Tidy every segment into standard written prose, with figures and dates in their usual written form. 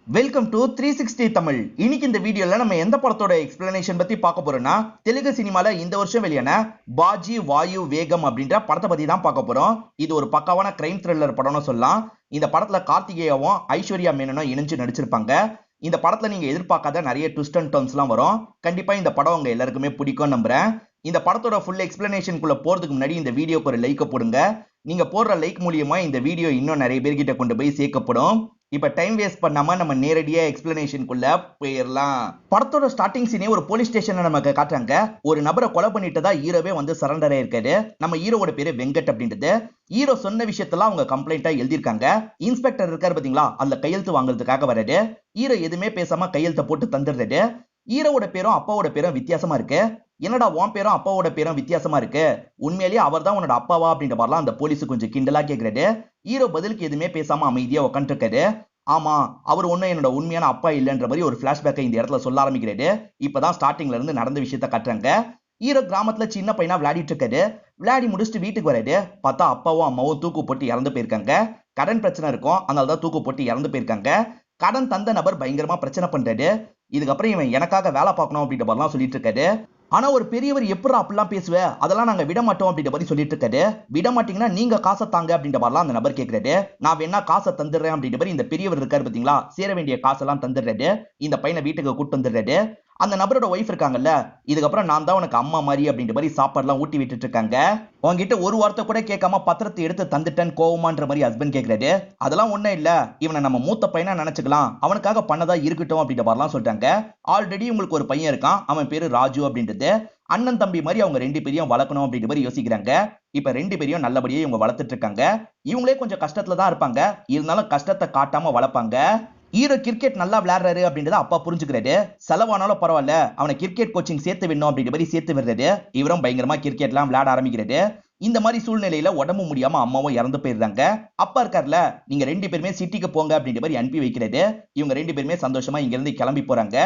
Welcome to 360 Tamil. இன்னைக்கு இந்த வீடியோல நம்ம எந்த படத்தோட எக்ஸ்பிளனேஷன் பத்தி பார்க்க போறோம்னா, தெலுங்கு சினிமால இந்த வருஷம் வெளியான பாஜி வாயு வேகம் அப்படின்ற படத்தை பத்தி தான் பார்க்க போறோம். இது ஒரு பக்காவான கிரைம் த்ரில்லர் படம்னு சொல்லலாம். இந்த படத்துல கார்த்திகேயாவும் ஐஸ்வர்யா மேனனும் இணைஞ்சு நடிச்சிருப்பாங்க. இந்த படத்துல நீங்க எதிர்பார்க்காத நிறைய ட்விஸ்ட் அண்ட் டர்ன்ஸ்லாம் வரும். கண்டிப்பா இந்த படம் உங்க எல்லாருக்குமே பிடிக்கும் நம்புறேன். இந்த படத்தோட ஃபுல் எக்ஸ்பிளனேஷனுக்குள்ள போறதுக்கு முன்னாடி இந்த வீடியோக்கு ஒரு லைக் போடுங்க. நீங்க போடுற லைக் மூலியமா இந்த வீடியோ இன்னும் நிறைய பேர்கிட்ட கொண்டு போய் சேர்க்கப்படும். இப்ப டைம் வேஸ்ட் பண்ணாம நம்ம நேரடியா எக்ஸ்பிளனேஷனுக்குள்ள போயிடலாம். படத்தோட ஸ்டார்டிங் சீனே ஒரு போலீஸ் ஸ்டேஷன்ல நமக்கு காட்டுறாங்க. ஒரு நபரை கொலை பண்ணிட்டு தான் ஹீரோவே வந்து சரண்டர் ஆயிருக்காரு. நம்ம ஹீரோவோட பேரு வெங்கட் அப்படின்றது. ஹீரோ சொன்ன விஷயத்தெல்லாம் அவங்க கம்ப்ளைண்டா எழுதிருக்காங்க. இன்ஸ்பெக்டர் இருக்காரு பாத்தீங்களா, அதுல கையெழுத்து வாங்குறதுக்காக வராரு. ஹீரோ எதுவுமே பேசாம கையெழுத்த போட்டு தந்துடுறாரு. ஹீரோவோட பேரும் அப்பாவோட பேரும் வித்தியாசமா இருக்கு. என்னடா உன் பேரும் அப்பாவோட பேரும் வித்தியாசமா இருக்கு, உண்மையிலேயே அவர் தான் உன்னோட அப்பாவா அப்படின்ற மாதிரிலாம் அந்த போலீஸ் கொஞ்சம் கிண்டலா கேக்குறாரு. ஹீரோ பதிலுக்கு எதுவுமே பேசாம அமைதியா உட்காந்துட்டு இருக்காரு. ஆமா, அவர் ஒன்னும் என்னோட உண்மையான அப்பா இல்லைன்ற மாதிரி ஒரு பிளாஷ்பேக்கை இந்த இடத்துல சொல்ல ஆரம்பிக்கிறாரு. இப்பதான் ஸ்டார்டிங்ல இருந்து நடந்த விஷயத்த காட்டுறாங்க. ஹீரோ கிராமத்துல சின்ன பையனா விளையாடிட்டு இருக்காரு. விளையாடி முடிச்சுட்டு வீட்டுக்கு வராரு. பார்த்தா அப்பாவும் அம்மாவும் தூக்கு போட்டு இறந்து போயிருக்காங்க. கடன் பிரச்சனை இருக்கும், அதனாலதான் தூக்கு போட்டு இறந்து போயிருக்காங்க. கடன் தந்த நபர் பயங்கரமா பிரச்சனை பண்றாரு. இதுக்கப்புறம் இவன் எனக்காக வேலை பார்க்கணும் அப்படின்ற மாதிரிலாம் சொல்லிட்டு இருக்காரு. ஆனா ஒரு பெரியவர் எப்படி அப்படிலாம் பேசுவ, அதெல்லாம் நாங்க விட மாட்டோம் அப்படின்ற மாதிரி சொல்லிட்டு இருக்காரு. விட மாட்டீங்கன்னா நீங்க காசை தாங்க அப்படின்ற மாதிரிலாம் அந்த நபர் கேட்கிறாரு. நான் வேணா காசை தந்துடுறேன் அப்படின்ற மாதிரி இந்த பெரியவர் இருக்காரு பாத்தீங்களா, சேர வேண்டிய காசெல்லாம் தந்துடுறாரு. இந்த பையனை வீட்டுக்கு கூட்டு வந்துடுறாரு. அந்த நபரோட ஒய்ஃப் இருக்காங்கல்ல, இதுக்கப்புறம் நான் தான் உனக்கு அம்மா மாதிரி அப்படின்ற மாதிரி சாப்பாடுலாம் ஊட்டி விட்டுட்டு இருக்காங்க. உங்ககிட்ட ஒரு வார்த்தை கூட கேட்காம பத்திரத்தை எடுத்து தந்துட்டேன் கோவமான்ற மாதிரி ஹஸ்பண்ட் கேட்கிறாரு. அதெல்லாம் ஒண்ணும் இல்ல, இவனை நம்ம மூத்த பையனா நினைச்சுக்கலாம், அவனுக்காக பண்ணதா இருக்கட்டும் அப்படின்ற மாதிரிலாம் சொல்றாங்க. ஆல்ரெடி உங்களுக்கு ஒரு பையன் இருக்கான், அவன் பேரு ராஜு அப்படின்றது. அண்ணன் தம்பி மாதிரி அவங்க ரெண்டு பேரையும் வளர்க்கணும் அப்படின்ற மாதிரி யோசிக்கிறாங்க. இப்ப ரெண்டு பேரையும் நல்லபடியா இவங்க வளர்த்துட்டு இருக்காங்க. இவங்களே கொஞ்சம் கஷ்டத்துல தான் இருப்பாங்க, இருந்தாலும் கஷ்டத்தை காட்டாம வளர்ப்பாங்க. ஹீரோ கிரிக்கெட் நல்லா விளையாடுறாரு அப்படின்றத அப்பா புரிஞ்சுக்கிறாரு. செலவானாலும் பரவாயில்ல, அவனை கிரிக்கெட் கோச்சிங் சேர்த்து விடணும் அப்படின்ற மாதிரி சேர்த்து விடுறாரு. இவரும் பயங்கரமா கிரிக்கெட்லாம் விளையாட ஆரம்பிக்கிறாரு. இந்த மாதிரி சூழ்நிலையில உடம்பு முடியாம அம்மாவும் இறந்து போயிருந்தாங்க. அப்பா இருக்காருல, நீங்க ரெண்டு பேருமே சிட்டிக்கு போங்க அப்படின்ற மாதிரி அனுப்பி வைக்கிறாரு. இவங்க ரெண்டு பேருமே சந்தோஷமா இங்க இருந்து கிளம்பி போறாங்க.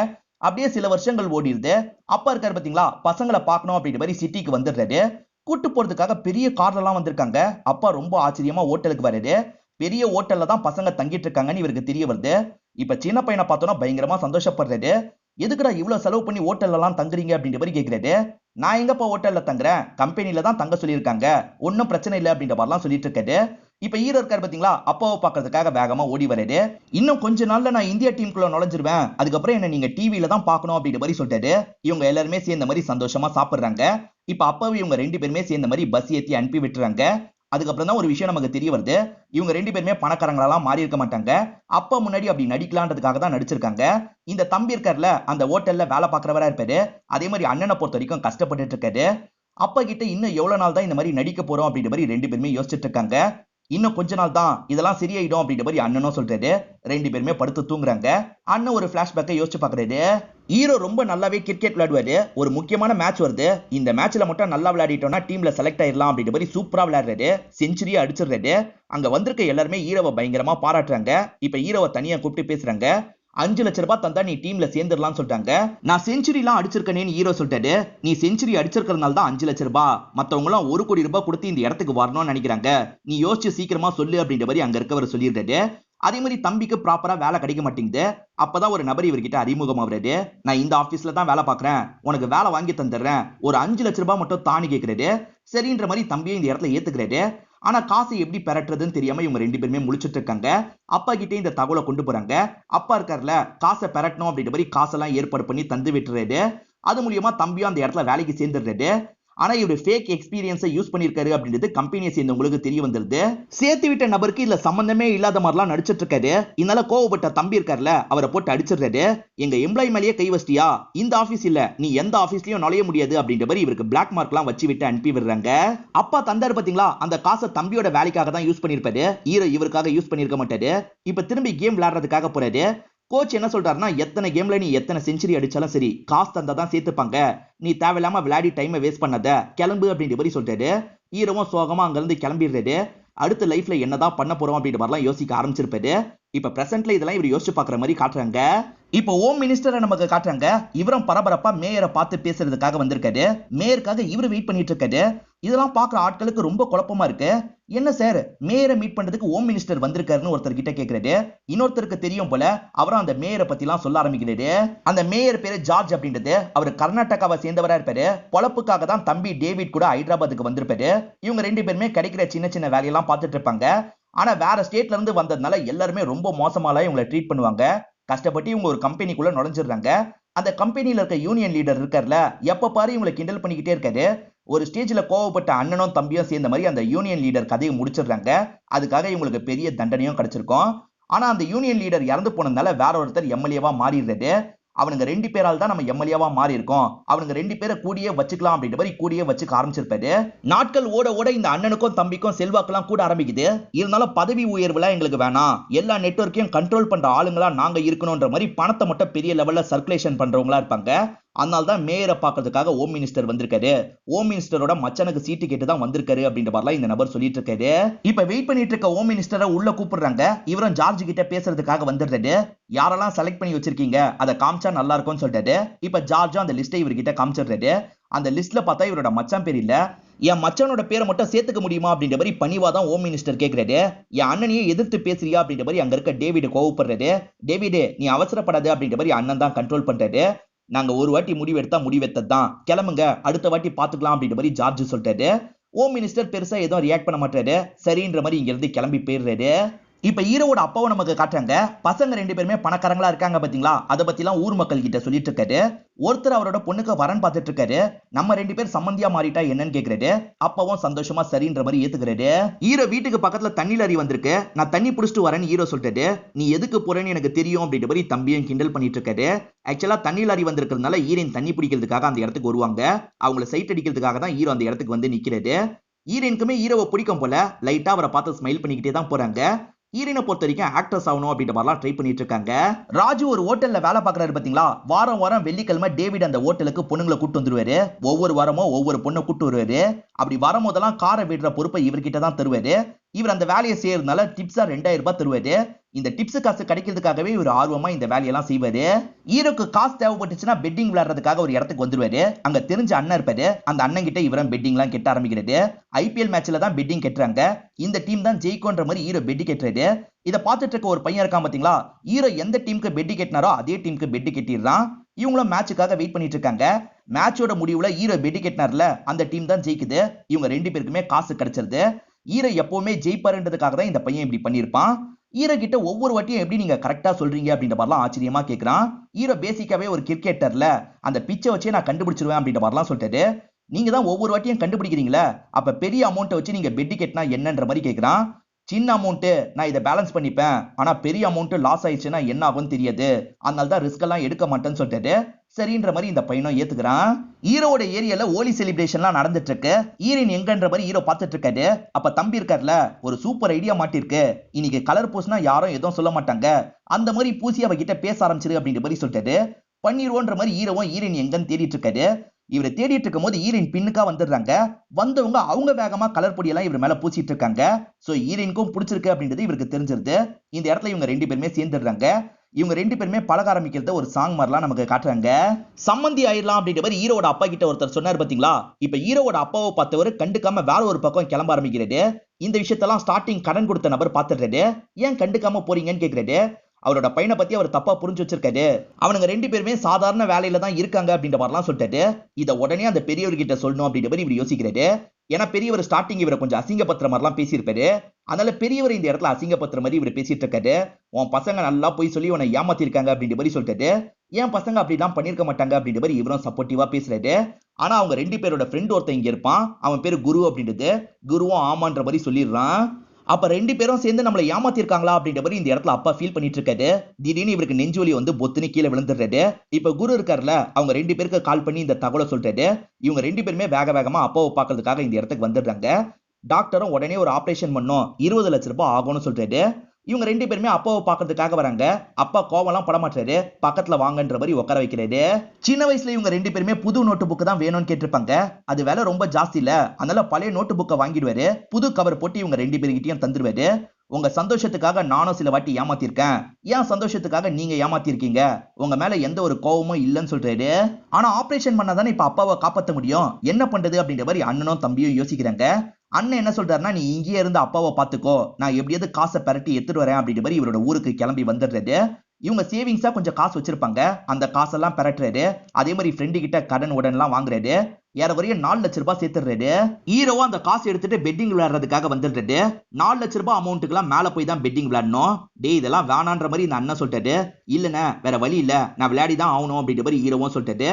அப்படியே சில வருஷங்கள் ஓடிடுது. அப்பா இருக்காரு பாத்தீங்களா, பசங்களை பார்க்கணும் அப்படின்ற மாதிரி சிட்டிக்கு வந்துடுறாரு. கூட்டு போறதுக்காக பெரிய கார்ல எல்லாம் வந்திருக்காங்க. அப்பா ரொம்ப ஆச்சரியமா ஹோட்டலுக்கு வராரு. பெரிய ஹோட்டல்ல தான் பசங்க தங்கிட்டு இருக்காங்கன்னு இவருக்கு தெரிய வருது. இப்ப சின்ன பையனை பார்த்தோன்னா பயங்கரமா சந்தோஷப்படுறாரு. எதுக்குடா இவ்வளவு செலவு பண்ணி ஹோட்டல்ல எல்லாம் தங்குறீங்க அப்படின்ற மாதிரி கேட்கிறாரு. நான் எங்கப்பா ஹோட்டல்ல தங்குறேன், கம்பெனில தான் தங்க சொல்லியிருக்காங்க, ஒன்னும் பிரச்சனை இல்லை அப்படின்ற மாதிரிலாம் சொல்லிட்டு இருக்காரு. இப்ப ஹீரோ இருக்காரு பாத்தீங்களா, அப்பாவை பாக்குறதுக்காக வேகமா ஓடி வராரு. இன்னும் கொஞ்ச நாள்ல நான் இந்தியா டீமுக்குள்ள நுழைஞ்சிருவேன், அதுக்கப்புறம் என்ன நீங்க டிவில தான் பார்க்கணும் அப்படின்ற மாதிரி சொல்லிட்டாரு. இவங்க எல்லாருமே சேர்ந்த மாதிரி சந்தோஷமா சாப்பிடுறாங்க. இப்ப அப்பாவை இவங்க ரெண்டு பேருமே சேர்ந்த மாதிரி பஸ் ஏத்தி அனுப்பி விட்டுறாங்க. அதுக்கப்புறம் தான் ஒரு விஷயம் நமக்கு தெரிய வருது. இவங்க ரெண்டு பேருமே பணக்காரங்களெல்லாம் மாறி இருக்க மாட்டாங்க. அப்பா முன்னாடி அப்படி நடிக்கலான்றதுக்காக தான் நடிச்சிருக்காங்க. இந்த தம்பி இருக்கார்ல, அந்த ஹோட்டல்ல வேலை பார்க்கறவரா இருப்பாரு. அதே மாதிரி அண்ணனை பொறுத்த வரைக்கும் கஷ்டப்பட்டுட்டு இருக்காரு. அப்பா கிட்ட இன்னும் எவ்வளவு நாள் தான் இந்த மாதிரி நடிக்க போறோம் அப்படின்ற மாதிரி ரெண்டு பேருமே யோசிச்சுட்டு இருக்காங்க. இன்னும் கொஞ்ச நாள் தான், இதெல்லாம் சரியாயிடும் அப்படின்ற மாதிரி அண்ணனும் சொல்றாரு. ரெண்டு பேருமே படுத்து தூங்குறாங்க. அண்ணன் ஒரு பிளாஷ்பேக்கை யோசிச்சு பாக்குறாரு. ஹீரோ ரொம்ப நல்லாவே கிரிக்கெட் விளையாடுவாரு. ஒரு முக்கியமான மேட்ச் வருது, இந்த மேட்ச்ல மட்டும் நல்லா விளையாடிட்டோம்னா டீம்ல செலக்ட் ஆயிடலாம் அப்படின்ற மாதிரி சூப்பரா விளையாடுறாரு. செஞ்சுரியா அடிச்சிடுறாரு. அங்க வந்திருக்க எல்லாருமே ஹீரோவை பயங்கரமா பாராட்டுறாங்க. இப்ப ஹீரோவை தனியா கூப்பிட்டு பேசுறாங்க. 5 லட்ச ரூபாய் தந்தா நீ டீம்ல சேர்ந்துடலாம் சொல்லிட்டாங்க. நான் செஞ்சுரி எல்லாம் அடிச்சிருக்கேன்னு ஹீரோ சொல்லிட்டாரு. நீ செஞ்சுரி அடிச்சிருக்கிறதுனால தான் 5 லட்ச ரூபாய், மத்தவங்க எல்லாம் 1 கோடி ரூபாய் கொடுத்து இந்த இடத்துக்கு வரணும்னு நினைக்கிறாங்க, நீ யோசிச்சு சீக்கிரமா சொல்லு அப்படின்ற மாதிரி அங்க இருக்கவர் சொல்லிடுறாரு. அதே மாதிரி தம்பிக்கு ப்ராப்பரா வேலை கிடைக்க மாட்டேங்குது. அப்பதான் ஒரு நபர் இவர்கிட்ட அறிமுகமாகறாரு. நான் இந்த ஆபீஸ்ல தான் வேலை பார்க்கறேன், உனக்கு வேலை வாங்கி தந்துடுறேன், ஒரு 5 லட்ச ரூபாய் மட்டும் தானி கேட்கிறாரு. சரின்ற மாதிரி தம்பியை இந்த இடத்துல ஏத்துக்கிறாரு. ஆனா காசு எப்படி பெறட்டுறதுன்னு தெரியாம இவங்க ரெண்டு பேருமே முழிச்சிட்டு இருக்காங்க. அப்பா கிட்டே இந்த தகவலை கொண்டு போறாங்க. அப்பா இருக்காருல, காசை பெறட்டணும் அப்படின்ற மாதிரி காசெல்லாம் ஏற்பாடு பண்ணி தந்து விட்டுறாரு. அது மூலியமா தம்பியும் அந்த இடத்துல வேலைக்கு சேர்ந்துடுறாரு. ஆனா இவர் ஃபேக் எக்ஸ்பீரியன்ஸை யூஸ் பண்ணிருக்காரு அப்படின்றது கம்பெனியை சேர்ந்தவங்களுக்கு தெரிய வந்துருது. சேர்த்து விட்ட நபருக்கு இதுல சம்பந்தமே இல்லாத மாதிரிலாம் நடிச்சிட்டு இருக்காரு. இதனால கோவப்பட்ட தம்பி இருக்காருல, அவரை போட்டு அடிச்சிடுறாரு. எங்க எம்ப்ளாயி மேலேயே கை வச்சிட்டியா, இந்த ஆபீஸ் இல்ல, நீ எந்த ஆபீஸ்லயும் நுழைய முடியாது அப்படின்ற மாதிரி இவருக்கு பிளாக் மார்க் எல்லாம் வச்சு விட்டு அனுப்பி விடுறாங்க. அப்பா தந்தாரு பாத்தீங்களா, அந்த காசை தம்பியோட வேலைக்காக தான் யூஸ் பண்ணிருப்பாரு. ஹீரோ இவருக்காக யூஸ் பண்ணிருக்க மாட்டாரு. இப்ப திரும்பி கேம் விளையாடுறதுக்காக போறாரு. கோச் என்ன சொல்றாருன்னா, எத்தனை கேம்ல நீ எத்தனை செஞ்சுரி அடிச்சாலும் சரி, காசு தந்தா தான் சேர்த்துப்பாங்க, நீ தேவையில்லாம விளையாடி டைமை வேஸ்ட் பண்ணாத, கிளம்பு அப்படின்ற மாதிரி சொல்றாரு. ஹீரோவும் சோகமா அங்க இருந்து கிளம்பிடுறாரு. அடுத்த லைஃப்ல என்னதான் பண்ண போறோம் அப்படின்ற மாதிரிலாம் யோசிக்க ஆரம்பிச்சிருப்பாரு. இப்ப பிரசன்ட்ல இதெல்லாம் இவர் யோசிச்சு பாக்குற மாதிரி காட்டுறாங்க. இப்ப ஹோம் மினிஸ்டரை நமக்கு காட்டுறாங்க. இவரும் பரபரப்பா மேயரை பார்த்து பேசுறதுக்காக வந்திருக்காரு. மேயருக்காக இவரு வெயிட் பண்ணிட்டு இருக்காரு. இதெல்லாம் பாக்குற ஆட்களுக்கு ரொம்ப குழப்பமா இருக்கு. என்ன சார், மேயரை மீட் பண்றதுக்கு ஹோம் மினிஸ்டர் வந்திருக்காருன்னு ஒருத்தர் கிட்ட கேக்குறாரு. இன்னொருத்தருக்கு தெரியும் போல அவரும் அந்த மேயரை பத்தி எல்லாம் சொல்ல ஆரம்பிக்கிறாரு. அந்த மேயர் பேரு ஜார்ஜ் அப்படின்றது. அவர் கர்நாடகாவை சேர்ந்தவரா இருப்பாரு. பொழப்புக்காக தான் தம்பி டேவிட் கூட ஹைதராபாத்துக்கு வந்திருப்பாரு. இவங்க ரெண்டு பேருமே கிடைக்கிற சின்ன சின்ன வேலையெல்லாம் பார்த்துட்டு இருப்பாங்க. ஆனா வேற ஸ்டேட்ல இருந்து வந்ததுனால எல்லாருமே ரொம்ப மோசமாலாம் இவங்களை ட்ரீட் பண்ணுவாங்க. கஷ்டப்பட்டு இவங்க ஒரு கம்பெனிக்குள்ள நுழைஞ்சிடுறாங்க. அந்த கம்பெனில இருக்க யூனியன் லீடர் இருக்கார்ல, எப்ப பாரு இவங்களை கிண்டல் பண்ணிக்கிட்டே இருக்காரு. ஒரு ஸ்டேஜ்ல கோவப்பட்ட அண்ணனும் தம்பியும் சேர்ந்த மாதிரி அந்த யூனியன் லீடர் கதையை முடிச்சிடுறாங்க. அதுக்காக இவங்களுக்கு பெரிய தண்டனையும் கிடைச்சிருக்கும். ஆனா அந்த யூனியன் லீடர் இறந்து போனதுனால வேற ஒருத்தர் எம்எல்ஏவா மாறிடுறாரு. அவனுங்க ரெண்டு பேரால் தான் நம்ம எம்எல்ஏவா மாறி இருக்கோம். அவனுங்க ரெண்டு பேரை கூடியே வச்சுக்கலாம் அப்படின்ற மாதிரி கூடியே வச்சுக்க ஆரம்பிச்சிருப்பாரு. நாட்கள் ஓட ஓட இந்த அண்ணனுக்கும் தம்பிக்கும் செல்வாக்கெல்லாம் கூட ஆரம்பிக்குது. இருந்தாலும் பதவி உயர்வுலாம் எங்களுக்கு வேணாம், எல்லா நெட்வொர்க்கையும் கண்ட்ரோல் பண்ற ஆளுங்களா நாங்க இருக்கணும்ன்ற மாதிரி பணத்தை மட்டும் பெரிய லெவல்ல சர்க்குலேஷன் பண்றவங்களா இருப்பாங்க. அதனால தான் மேயரை பார்க்கறதுக்காக ஹோம் மினிஸ்டர் வந்திருக்காரு. ஹோம் மினிஸ்டரோட மச்சனுக்கு சீட்டு கேட்டு தான் வந்திருக்காரு அப்படின்ற மாதிரிலாம் இந்த நபர் சொல்லிட்டு இருக்காரு. இப்ப வெயிட் பண்ணிட்டு இருக்க ஹோம் மினிஸ்டரை உள்ள கூப்பிடுறாங்க. இவரும் ஜார்ஜ் கிட்ட பேசுறதுக்காக வந்துடுறாரு. யாரெல்லாம் செலக்ட் பண்ணி வச்சிருக்கீங்க அதை காமிச்சா நல்லா இருக்கும்னு சொல்லிட்டாரு. இப்ப ஜார்ஜும் அந்த லிஸ்ட்டை இவர்கிட்ட காமிச்சிடுறாரு. அந்த லிஸ்ட்ல பார்த்தா இவரோட மச்சான் பேர் இல்ல. என் மச்சானோட பேரை மட்டும் சேர்த்துக்க முடியுமா அப்படின்ற மாதிரி பணிவா தான் ஹோம் மினிஸ்டர் கேட்கிறாரு. என் அண்ணனையே எதிர்த்து பேசுறியா அப்படின்ற மாதிரி அங்க இருக்க டேவிட் கோவப்படுறாரு. டேவிட், நீ அவசரப்படாது அப்படின்ற மாதிரி அண்ணன் தான் கண்ட்ரோல் பண்றாரு. நாங்க ஒரு வாட்டி முடிவெடுத்தா முடிவெடுத்தது தான், கிளம்புங்க, அடுத்த வாட்டி பாத்துக்கலாம் அப்படின்ற மாதிரி ஜார்ஜ் சொல்லிட்டாரு. ஹோம் மினிஸ்டர் பெருசா எதுவும் ரியாக்ட் பண்ண மாட்டாரு. சரின்ற மாதிரி இங்க இருந்து கிளம்பி போயிடுறாரு. இப்ப ஹீரோவோட அப்பாவும் நமக்கு காட்டுறாங்க. பசங்க ரெண்டு பேருமே பணக்காரங்களா இருக்காங்க பாத்தீங்களா, அத பத்தி எல்லாம் ஊர் மக்கள் கிட்ட சொல்லிட்டு இருக்காரு. ஒருத்தர் அவரோட பொண்ணுக்கு வரன் பார்த்துட்டு இருக்காரு. நம்ம ரெண்டு பேர் சம்பந்தியா மாறிட்டா என்னன்னு கேக்குறாரு. அப்பாவும் சந்தோஷமா சரின்ற மாதிரி ஏத்துக்கிறாரு. ஹீரோ வீட்டுக்கு பக்கத்துல தண்ணி லாரி வந்திருக்கு, நான் தண்ணி புடிச்சிட்டு வரேன்னு ஹீரோ சொல்லிட்டாரு. நீ எதுக்கு போறேன்னு எனக்கு தெரியும் அப்படின்ற மாதிரி தம்பியும் கிண்டல் பண்ணிட்டு இருக்காரு. ஆக்சுவலா தண்ணி லாரி வந்திருக்கிறதுனால ஹீரோயின் தண்ணி பிடிக்கிறதுக்காக அந்த இடத்துக்கு வருவாங்க. அவங்களை சைட் அடிக்கிறதுக்காக தான் ஹீரோ அந்த இடத்துக்கு வந்து நிக்கிறாரு. ஹீரோயினுக்குமே ஹீரோவை பிடிக்கும் போல லைட்டா அவரை பார்த்து ஸ்மைல் பண்ணிக்கிட்டே தான் போறாங்க. ஹீரோயினை பொறுத்த வரைக்கும் ஆக்ட்ரஸ் ஆகணும் அப்படின்ற மாதிரிலாம் ட்ரை பண்ணிட்டு இருக்காங்க. ராஜு ஒரு ஹோட்டல்ல வேலை பார்க்கறாரு பாத்தீங்களா. வாரம் வாரம் வெள்ளிக்கிழமை டேவிட் அந்த ஹோட்டலுக்கு பொண்ணுங்களை கூட்டு வந்துருவாரு. ஒவ்வொரு வாரமும் ஒவ்வொரு பொண்ணை கூட்டு வருவாரு. அப்படி வரும்போதெல்லாம் காரை விடுற பொறுப்பை இவர்கிட்ட தான் தருவாரு. இவர் அந்த வேலையை செய்யறதுனால டிப்ஸா 2000 ரூபாய் தருவாரு. இந்த டிப்ஸ் காசு கிடைக்கிறதுக்காகவே இவர் ஆர்வமா இந்த வேலையெல்லாம் செய்வாரு. ஹீரோக்கு காசு தேவைப்பட்டுச்சுன்னா பெட்டிங் விளையாடுறதுக்காக ஒரு இடத்துக்கு வந்துருவாரு. அங்க தெரிஞ்ச அண்ணன் இருப்பாரு. அந்த அண்ணன் கிட்ட இவரும் பெட்டிங் எல்லாம் கெட்ட ஆரம்பிக்கிறது. ஐபிஎல் மேட்ச்ல தான் பெட்டிங் கெட்டுறாங்க. இந்த டீம் தான் ஜெயிக்கும்ன்ற மாதிரி ஹீரோ பெட்டி கெட்டுறாரு. இதை பார்த்துட்டு இருக்க ஒரு பையன் இருக்கான் பாத்தீங்களா. ஹீரோ எந்த டீமுக்கு பெட்டி கெட்டினாரோ அதே டீமுக்கு பெட்டி கெட்டிடுறான். இவங்களும் மேட்சுக்காக வெயிட் பண்ணிட்டு இருக்காங்க. மேட்சோட முடிவுல ஹீரோ பெட்டி கெட்டினார்ல, அந்த டீம் தான் ஜெயிக்குது. இவங்க ரெண்டு பேருக்குமே காசு கிடைச்சிருது. ஹீரோ எப்பவுமே ஜெயிப்பாருன்றதுக்காக தான் இந்த பையன் இப்படி பண்ணிருப்பான். ஹீரோ கிட்ட ஒவ்வொரு வாட்டியும் எப்படி நீங்க கரெக்டா சொல்றீங்க அப்படின்ற மாதிரிலாம் ஆச்சரியமா கேட்கிறான். ஹீரோ பேசிக்காவே ஒரு கிரிக்கெட்டர்ல, அந்த பிச்சை வச்சே நான் கண்டுபிடிச்சிருவேன் அப்படின்ற மாதிரிலாம் சொல்லிட்டாரு. நீங்க தான் ஒவ்வொரு வாட்டியும் கண்டுபிடிக்கிறீங்களா, அப்ப பெரிய அமௌண்ட்டை வச்சு நீங்க பெட்டி கெட்டினா என்னன்ற மாதிரி கேட்கிறான். சின்ன அமௌண்ட் நான் இதை பேலன்ஸ் பண்ணிப்பேன், ஆனா பெரிய அமௌண்ட் லாஸ் ஆயிடுச்சுன்னா என்ன ஆகும்னு தெரியாது, அதனால தான் ரிஸ்க் எல்லாம் எடுக்க மாட்டேன்னு சொல்லிட்டு சரின்ற மாதிரி இந்த பையனும் ஏத்துக்கிறான். ஹீரோட ஏரியால ஹோலி செலிப்ரேஷன்லாம் நடந்துட்டு இருக்கு. ஹீரோயின் எங்கன்ற மாதிரி ஹீரோ பார்த்துட்டு இருக்காரு. அப்ப தம்பி இருக்காருல, ஒரு சூப்பர் ஐடியா மாட்டிருக்கு, இன்னைக்கு கலர் பூசினா யாரும் எதுவும் சொல்ல மாட்டாங்க, அந்த மாதிரி பூசி அவகிட்ட பேச ஆரம்பிச்சிரு அப்படின்ற மாதிரி சொல்லிட்டாரு. பண்ணிடுவோன்ற மாதிரி ஹீரோவும் ஹீரோயின் எங்கன்னு தேடிட்டு இருக்காரு. இவரை தேடிட்டு இருக்கும் போது ஹீரோயின் பின்னுக்கா வந்துடுறாங்க. வந்தவங்க அவங்க வேகமா கலர் பொடியெல்லாம் இவர் மேல பூசிட்டு இருக்காங்க. சோ ஹீரோயினுக்கும் பிடிச்சிருக்கு அப்படின்றது இவருக்கு தெரிஞ்சிருது. இந்த இடத்துல இவங்க ரெண்டு பேருமே சேர்ந்துடுறாங்க. இவங்க ரெண்டு பேருமே பழக ஆரம்பிக்கிறத ஒரு சாங் மாதிரிலாம் நமக்கு காட்டுறாங்க. சம்மந்தி ஆயிடலாம் அப்படின்ற மாதிரி ஹீரோட அப்பா கிட்ட ஒருத்தர் சொன்னார் பாத்தீங்களா. இப்ப ஹீரோட அப்பாவை பார்த்தவர் கண்டுக்காம வேற ஒரு பக்கம் கிளம்ப ஆரம்பிக்கிறது. இந்த விஷயத்தெல்லாம் ஸ்டார்டிங் கடன் கொடுத்த நபர் பார்த்துடுறாரு. ஏன் கண்டுக்காம போறீங்கன்னு கேக்குறாரு. அவரோட பையனை பத்தி அவர் தப்பா புரிஞ்சு வச்சிருக்காரு. அவனுங்க ரெண்டு பேருமே சாதாரண வேலையில தான் இருக்காங்க அப்படின்ற மாதிரிலாம் சொல்லிட்டாரு. இதை உடனே அந்த பெரியவர்கிட்ட சொல்லணும் அப்படின்ற மாதிரி இவர் யோசிக்கிறாரு. ஏன்னா பெரியவர் ஸ்டார்டிங் இவரை கொஞ்சம் அசிங்கப்படுத்துற மாதிரிலாம் பேசியிருப்பாரு. அதனால பெரியவர் இந்த இடத்துல அசிங்கப்படுத்துற மாதிரி இவர் பேசிட்டு இருக்காரு. உன் பசங்க நல்லா போய் சொல்லி உன்னை ஏமாத்திருக்காங்க அப்படின்ற மாதிரி சொல்லிட்டாரு. ஏன் பசங்க அப்படிலாம் பண்ணிருக்க மாட்டாங்க அப்படின்ற மாதிரி இவரும் சப்போர்ட்டிவா பேசுறாரு. ஆனா அவங்க ரெண்டு பேரோட ஃப்ரெண்ட் ஒருத்தன் இங்க இருப்பான். அவன் பேரு குரு அப்படின்றது. குருவும் ஆமான்ற மாதிரி சொல்லிடுறான். அப்ப ரெண்டு பேரும் சேர்ந்து நம்மளை ஏமாத்திருக்காங்களா அப்படின்ற மாதிரி இந்த இடத்துல அப்பா ஃபீல் பண்ணிட்டு இருக்காரு. திடீர்னு இவருக்கு நெஞ்சுவலி வந்து பொத்துன்னு கீழே விழுந்துடுறாரு. இப்ப குரு இருக்காருல, அவங்க ரெண்டு பேருக்கு கால் பண்ணி இந்த தகவலை சொல்றாரு. இவங்க ரெண்டு பேருமே வேகமா அப்பாவை பாக்குறதுக்காக இந்த இடத்துக்கு வந்துடுறாங்க. டாக்டரும் உடனே ஒரு ஆபரேஷன் பண்ணும், 20 லட்சம் ரூபாய் ஆகும்னு சொல்றாரு. இவங்க ரெண்டு பேருமே அப்பாவை பாக்குறதுக்காக வராங்க. அப்பா கோவம்லாம் படமாட்டாரு, பக்கத்துல வாங்கன்ற மாதிரி உட்கார வைக்கிறாரு. சின்ன வயசுல இவங்க ரெண்டு பேருமே புது நோட்டு புக் தான் வேணும்னு கேட்டிருப்பாங்க. அது விலை ரொம்ப ஜாஸ்தி இல்ல, அதனால பழைய நோட்டு புக்கை வாங்கிடுவாரு. புது கவர் போட்டு இவங்க ரெண்டு பேர்கிட்டயும் தந்துருவாரு. உங்க சந்தோஷத்துக்காக நானும் சில வாட்டி ஏமாத்திருக்கேன். ஏன் சந்தோஷத்துக்காக நீங்க ஏமாத்திருக்கீங்க? உங்க மேல எந்த ஒரு கோவமும் இல்லைன்னு சொல்றாரு. ஆனா ஆபரேஷன் பண்ணாதானே இப்ப அப்பாவை காப்பாத்த முடியும். என்ன பண்றது அப்படின்ற மாதிரி அண்ணனும் தம்பியும் யோசிக்கிறாங்க. அண்ணன் என்ன சொல்றாருன்னா, நீ இங்கேயே இருந்து அப்பாவை பாத்துக்கோ, நான் எப்படியாவது காசை பெரட்டி எடுத்துட்டு வரேன் அப்படின்ற மாதிரி இவரோட ஊருக்கு கிளம்பி வந்துடுறாரு. இவங்க சேவிங்ஸா கொஞ்சம் காசு வச்சிருப்பாங்க. அந்த காசெல்லாம் பெரட்டுறாரு. அதே மாதிரி ஃப்ரெண்டு கிட்ட கடன் உடன்லாம் வாங்குறாரு. ஏறக்குறைய 4 லட்ச ரூபாய் சேர்த்துறாரு. ஹீரோவா அந்த காசு எடுத்துட்டு பெட்டிங் விளையாடுறதுக்காக வந்துடுறாரு. 4 லட்ச ரூபாய் அமௌண்ட்டுக்குலாம் மேல போய் தான் பெட்டிங் விளையாடணும். டேய் இதெல்லாம் வேணான்ற மாதிரி இந்த அண்ணன் சொல்லிட்டாரு. இல்லண்ணே வேற வழி இல்ல, நான் விளையாடி தான் ஆகணும் அப்படின்ற மாதிரி ஹீரோவும் சொல்லிட்டாரு.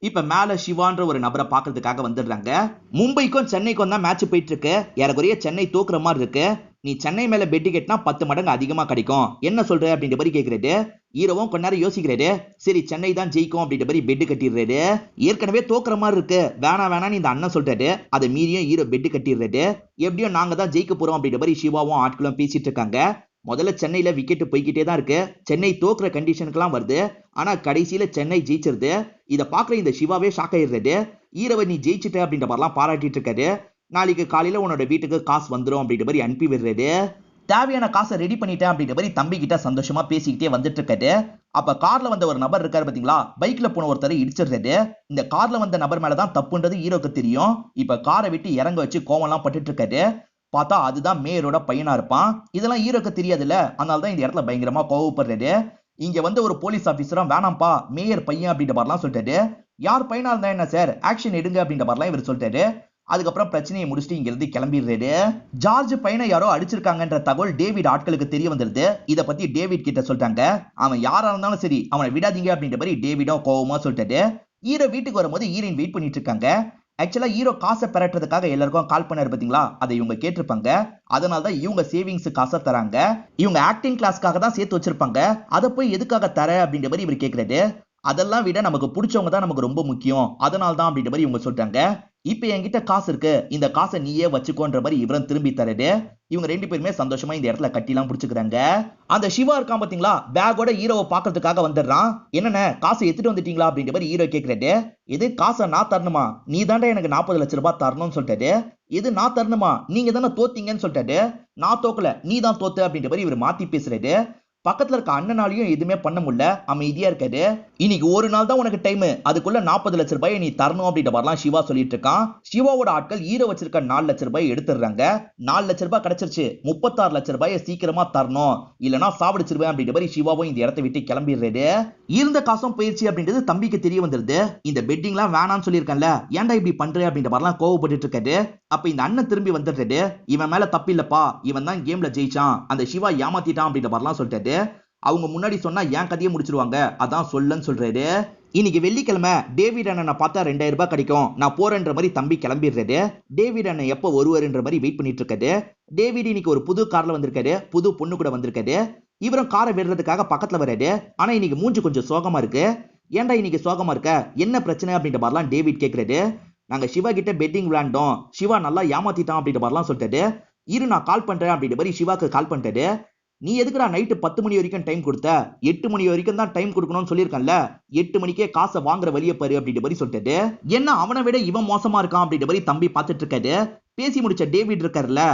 இப்ப மேல சிவான்ற ஒரு நபரை பாக்குறதுக்காக வந்துடுறாங்க. மும்பைக்கும் சென்னைக்கும் தான் மேட்ச் போயிட்டு இருக்கு. ஏறக்குறைய சென்னை தோக்குற மாதிரி இருக்கு. நீ சென்னை மேல பெட் கட்டினா 10 மடங்கு அதிகமா கிடைக்கும், என்ன சொல்ற அப்படின்ற மாதிரி கேக்குறாரு. ஹீரோவும் கொஞ்ச நேரம் யோசிக்கிறாரு. சரி சென்னை தான் ஜெயிக்கும் அப்படின்ற மாதிரி பெட் கட்டிடுறாரு. ஏற்கனவே தோக்குற மாதிரி இருக்கு, வேணான்னு இந்த அண்ணன் சொல்றாரு. அதை மீறியும் ஹீரோ பெட் கட்டிடுறாரு. எப்படியும் நாங்க தான் ஜெயிக்க போறோம் அப்படின்ற மாதிரி சிவாவும் ஆட்களும் பேசிட்டு இருக்காங்க. முதல்ல சென்னையில விக்கெட் போய்கிட்டே தான் இருக்கு. சென்னை தோக்குற கண்டிஷனுக்குலாம் வருது. ஆனா கடைசியில சென்னை ஜெயிச்சிருது. இதை பாக்குற இந்த சிவாவே ஷாக் ஆயிடுறாரு. ஹீரோவை நீ ஜெயிச்சிட்ட அப்படின்ற மாதிரிலாம் பாராட்டிட்டு இருக்காரு. நாளைக்கு காலையில உன்னோட வீட்டுக்கு காசு வந்துடும் அப்படின்ற மாதிரி அனுப்பி விடுறாரு. தேவையான காசை ரெடி பண்ணிட்டேன் அப்படின்ற மாதிரி தம்பி கிட்ட சந்தோஷமா பேசிக்கிட்டே வந்துட்டு இருக்காரு. அப்ப கார்ல வந்த ஒரு நபர் இருக்காரு பாத்தீங்களா, பைக்ல போன ஒருத்தரை இடிச்சிடுறாரு. இந்த கார்ல வந்த நபர் மேலதான் தப்புன்றது ஹீரோக்கு தெரியும். இப்ப காரை விட்டு இறங்க வச்சு கோவம்லாம் பட்டுட்டு இருக்காரு. பார்த்தா அதுதான் மேயரோட பையனா இருப்பான். இதெல்லாம் ஹீரோக்கு தெரியாதுல்ல, அதனாலதான் இந்த இடத்துல பயங்கரமா கோவப்படுறாரு. இங்க வந்து ஒரு போலீஸ் ஆபீசரும் வேணாம்ப்பா மேயர் பையன் அப்படின்ற மாதிரிலாம் சொல்லிட்டாரு. யார் பையனா இருந்தா என்ன சார், ஆக்ஷன் எடுங்க அப்படின்ற மாதிரிலாம் இவர் சொல்லிட்டாரு. அதுக்கப்புறம் பிரச்சனையை முடிச்சுட்டு இங்க இருந்து கிளம்பிடுறாரு. ஜார்ஜ் பையனை யாரோ அடிச்சிருக்காங்கன்ற தகவல் டேவிட் ஆட்களுக்கு தெரிய வந்துருது. இத பத்தி டேவிட் கிட்ட சொல்லிட்டாங்க. அவன் யாரா இருந்தாலும் சரி அவனை விடாதீங்க அப்படின்ற மாதிரி டேவிடும் கோவமா சொல்லிட்டாரு. ஹீரோ வீட்டுக்கு வரும்போது ஹீரோயின் வெயிட் பண்ணிட்டு இருக்காங்க. ஆக்சுவலா ஹீரோ காசை பெறறதுக்காக எல்லாருக்கும் கால் பண்ணாரு பாத்தீங்களா, அதை இவங்க கேட்டிருப்பாங்க. அதனாலதான் இவங்க சேவிங்ஸ் காசை தராங்க. இவங்க ஆக்டிங் கிளாஸ்க்காக தான் சேர்த்து வச்சிருப்பாங்க. அதை போய் எதுக்காக தர அப்படின்ற மாதிரி இவர் கேட்கிறாரு. அதெல்லாம் விட நமக்கு பிடிச்சவங்க தான் நமக்கு ரொம்ப முக்கியம், அதனால தான் அப்படின்ற மாதிரி இவங்க சொல்றாங்க. இப்ப என்கிட்ட காசு இருக்கு, இந்த காசை நீயே வச்சுக்கோன்ற மாதிரி இவரும் திரும்பி தரது. இவங்க ரெண்டு பேருமே சந்தோஷமா இந்த இடத்துல கட்டிலாம் பிடிச்சுக்கிறாங்க. அந்த சிவா இருக்கான் பாத்தீங்களா, பேக்கோட ஹீரோவை பாக்குறதுக்காக வந்துடுறான். என்னென்ன காசை எடுத்துட்டு வந்துட்டீங்களா அப்படின்ற மாதிரி ஹீரோ கேட்கிறாரு. இது காசை நான் தரணுமா, நீ தாண்டா எனக்கு 40 லட்சம் ரூபாய் தரணும்னு சொல்லிட்டாரு. இது நான் தரணுமா, நீங்க தானே தோத்தீங்கன்னு சொல்லிட்டாரு. நான் தோக்கல, நீ தான் தோத்து அப்படின்ற மாதிரி இவர் மாத்தி பேசுறாரு. பக்கத்துல இருக்க அண்ணனாலையும் எதுவுமே பண்ண முடியல, அமைதியா இருக்காரு. இன்னைக்கு ஒரு நாள் தான் உனக்கு டைம், அதுக்குள்ள 40 லட்சம் ரூபாய் நீ தரணும் அப்படின்ற மாதிரிலாம் சிவா சொல்லிட்டு இருக்கான். சிவாவோட ஆட்கள் ஹீரோ வச்சிருக்க 4 லட்சம் ரூபாய் எடுத்துடுறாங்க. 4 லட்சம் ரூபாய் கிடைச்சிருச்சு, 36 லட்சம் ரூபாயை சீக்கிரமா தரணும், இல்லனா சாவடிச்சிருவேன் அப்படின்ற மாதிரி சிவாவும் இந்த இடத்தை விட்டு கிளம்பிடுறாரு. இருந்த காசும் போயிடுச்சு அப்படின்றது தம்பிக்கு தெரிய வந்துருது. இந்த பெட்டிங்லாம் வேணாம்னு சொல்லியிருக்கேன்ல, ஏன்டா இப்படி பண்ற அப்படின்ற மாதிரிலாம் கோவப்பட்டு இருக்காரு. அப்ப இந்த அண்ணன் திரும்பி வந்துடுறாரு. இவன் மேல தப்பு இல்லப்பா, இவன் தான் கேம்ல ஜெயிச்சான், அந்த சிவா ஏமாத்திட்டான் அப்படின்ற மாதிரிலாம் சொல்லிட்டாரு. அவங்க முன்னாடி சொன்னா என் கதையை முடிச்சிருவாங்க, அதான் சொல்லன்னு சொல்றாரு. இன்னைக்கு வெள்ளிக்கிழமை டேவிட் அண்ணனை பார்த்தா 2000 ரூபாய் கிடைக்கும், நான் போறேன்ற மாதிரி தம்பி கிளம்பிடுறாரு. டேவிட் அண்ணன் எப்போ வருவாருன்ற மாதிரி வெயிட் பண்ணிட்டு இருக்காரு. டேவிட் இன்னைக்கு ஒரு புது கார்ல வந்திருக்காரு, புது பொண்ணு கூட வந்திருக்காரு. இவரும் காரை விடுறதுக்காக பக்கத்துல வராரு. ஆனா இன்னைக்கு மூஞ்சி கொஞ்சம் சோகமா இருக்கு. ஏன்டா இன்னைக்கு சோகமா இருக்க, என்ன பிரச்சனை அப்படின்ற மாதிரிலாம் டேவிட் கேட்கிறாரு. நாங்க சிவா கிட்ட பெட்டிங் விளையாண்டோம், சிவா நல்லா ஏமாத்திட்டான் அப்படின்ற மாதிரிலாம் சொல்லிட்டாரு. இரு நான் கால் பண்றேன் அப்படின்ற மாதிரி சிவாக்கு கால் பண்ணிட்டாரு. நீ எதுக்குடா நைட்டு 10 மணி வரைக்கும் டைம் கொடுத்த, 8 மணி வரைக்கும் தான் டைம் கொடுக்கணும்னு சொல்லியிருக்கேன்ல, 8 மணிக்கே காசை வாங்குற வழியை பாரு அப்படின்ற மாதிரி சொல்லிட்டாரு. என்ன அவனை விட இவன் மோசமா இருக்கான் அப்படின்ற மாதிரி தம்பி பார்த்துட்டு இருக்காரு. பேசி முடிச்ச டேவிட் இருக்காருல்ல,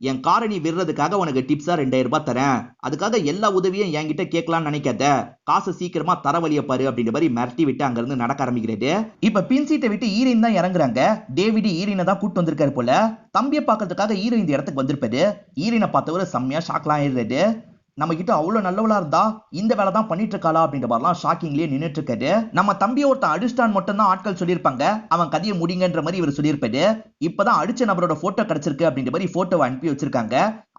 என் காரை நீ விடுறதுக்காக உனக்கு டிப்ஸா 2000 ரூபாய் தரேன், அதுக்காக எல்லா உதவியும் என்கிட்ட கேட்கலாம்னு நினைக்காத, காசை சீக்கிரமா தர வழிய பாரு அப்படின்ற மாதிரி மிரட்டி விட்டு அங்க இருந்து நடக்க ஆரம்பிக்கிறது. இப்ப பின் சீட்டை விட்டு ஹீரோயின் தான் இறங்குறாங்க. டேவிட் ஹீரோயினை தான் கூட்டு வந்திருக்காரு போல. தம்பியை பாக்குறதுக்காக ஹீரோ இந்த இடத்துக்கு வந்திருப்பாரு. ஹீரோயினை பார்த்தவரு செம்மையா ஷாக்லாம் ஆயிடுறாரு. நம்ம கிட்ட அவ்வளவு நல்லவளா இருந்தா இந்த வேலை தான் பண்ணிட்டு இருக்காளா அப்படின்ற மாதிரிலாம் ஷாக்கிங்லயே நின்னுட்டு இருக்காரு. நம்ம தம்பியை ஒருத்தன் அடிஸ்டான் மட்டும் தான் ஆட்கள் சொல்லியிருப்பாங்க, அவன் கதையை முடிங்கன்ற மாதிரி இவர் சொல்லியிருப்பாரு. இப்பதான் அடிச்ச நபரோட போட்டோ கிடைச்சிருக்கு அப்படின்ற மாதிரி போட்டோவை அனுப்பி வச்சிருக்காங்க.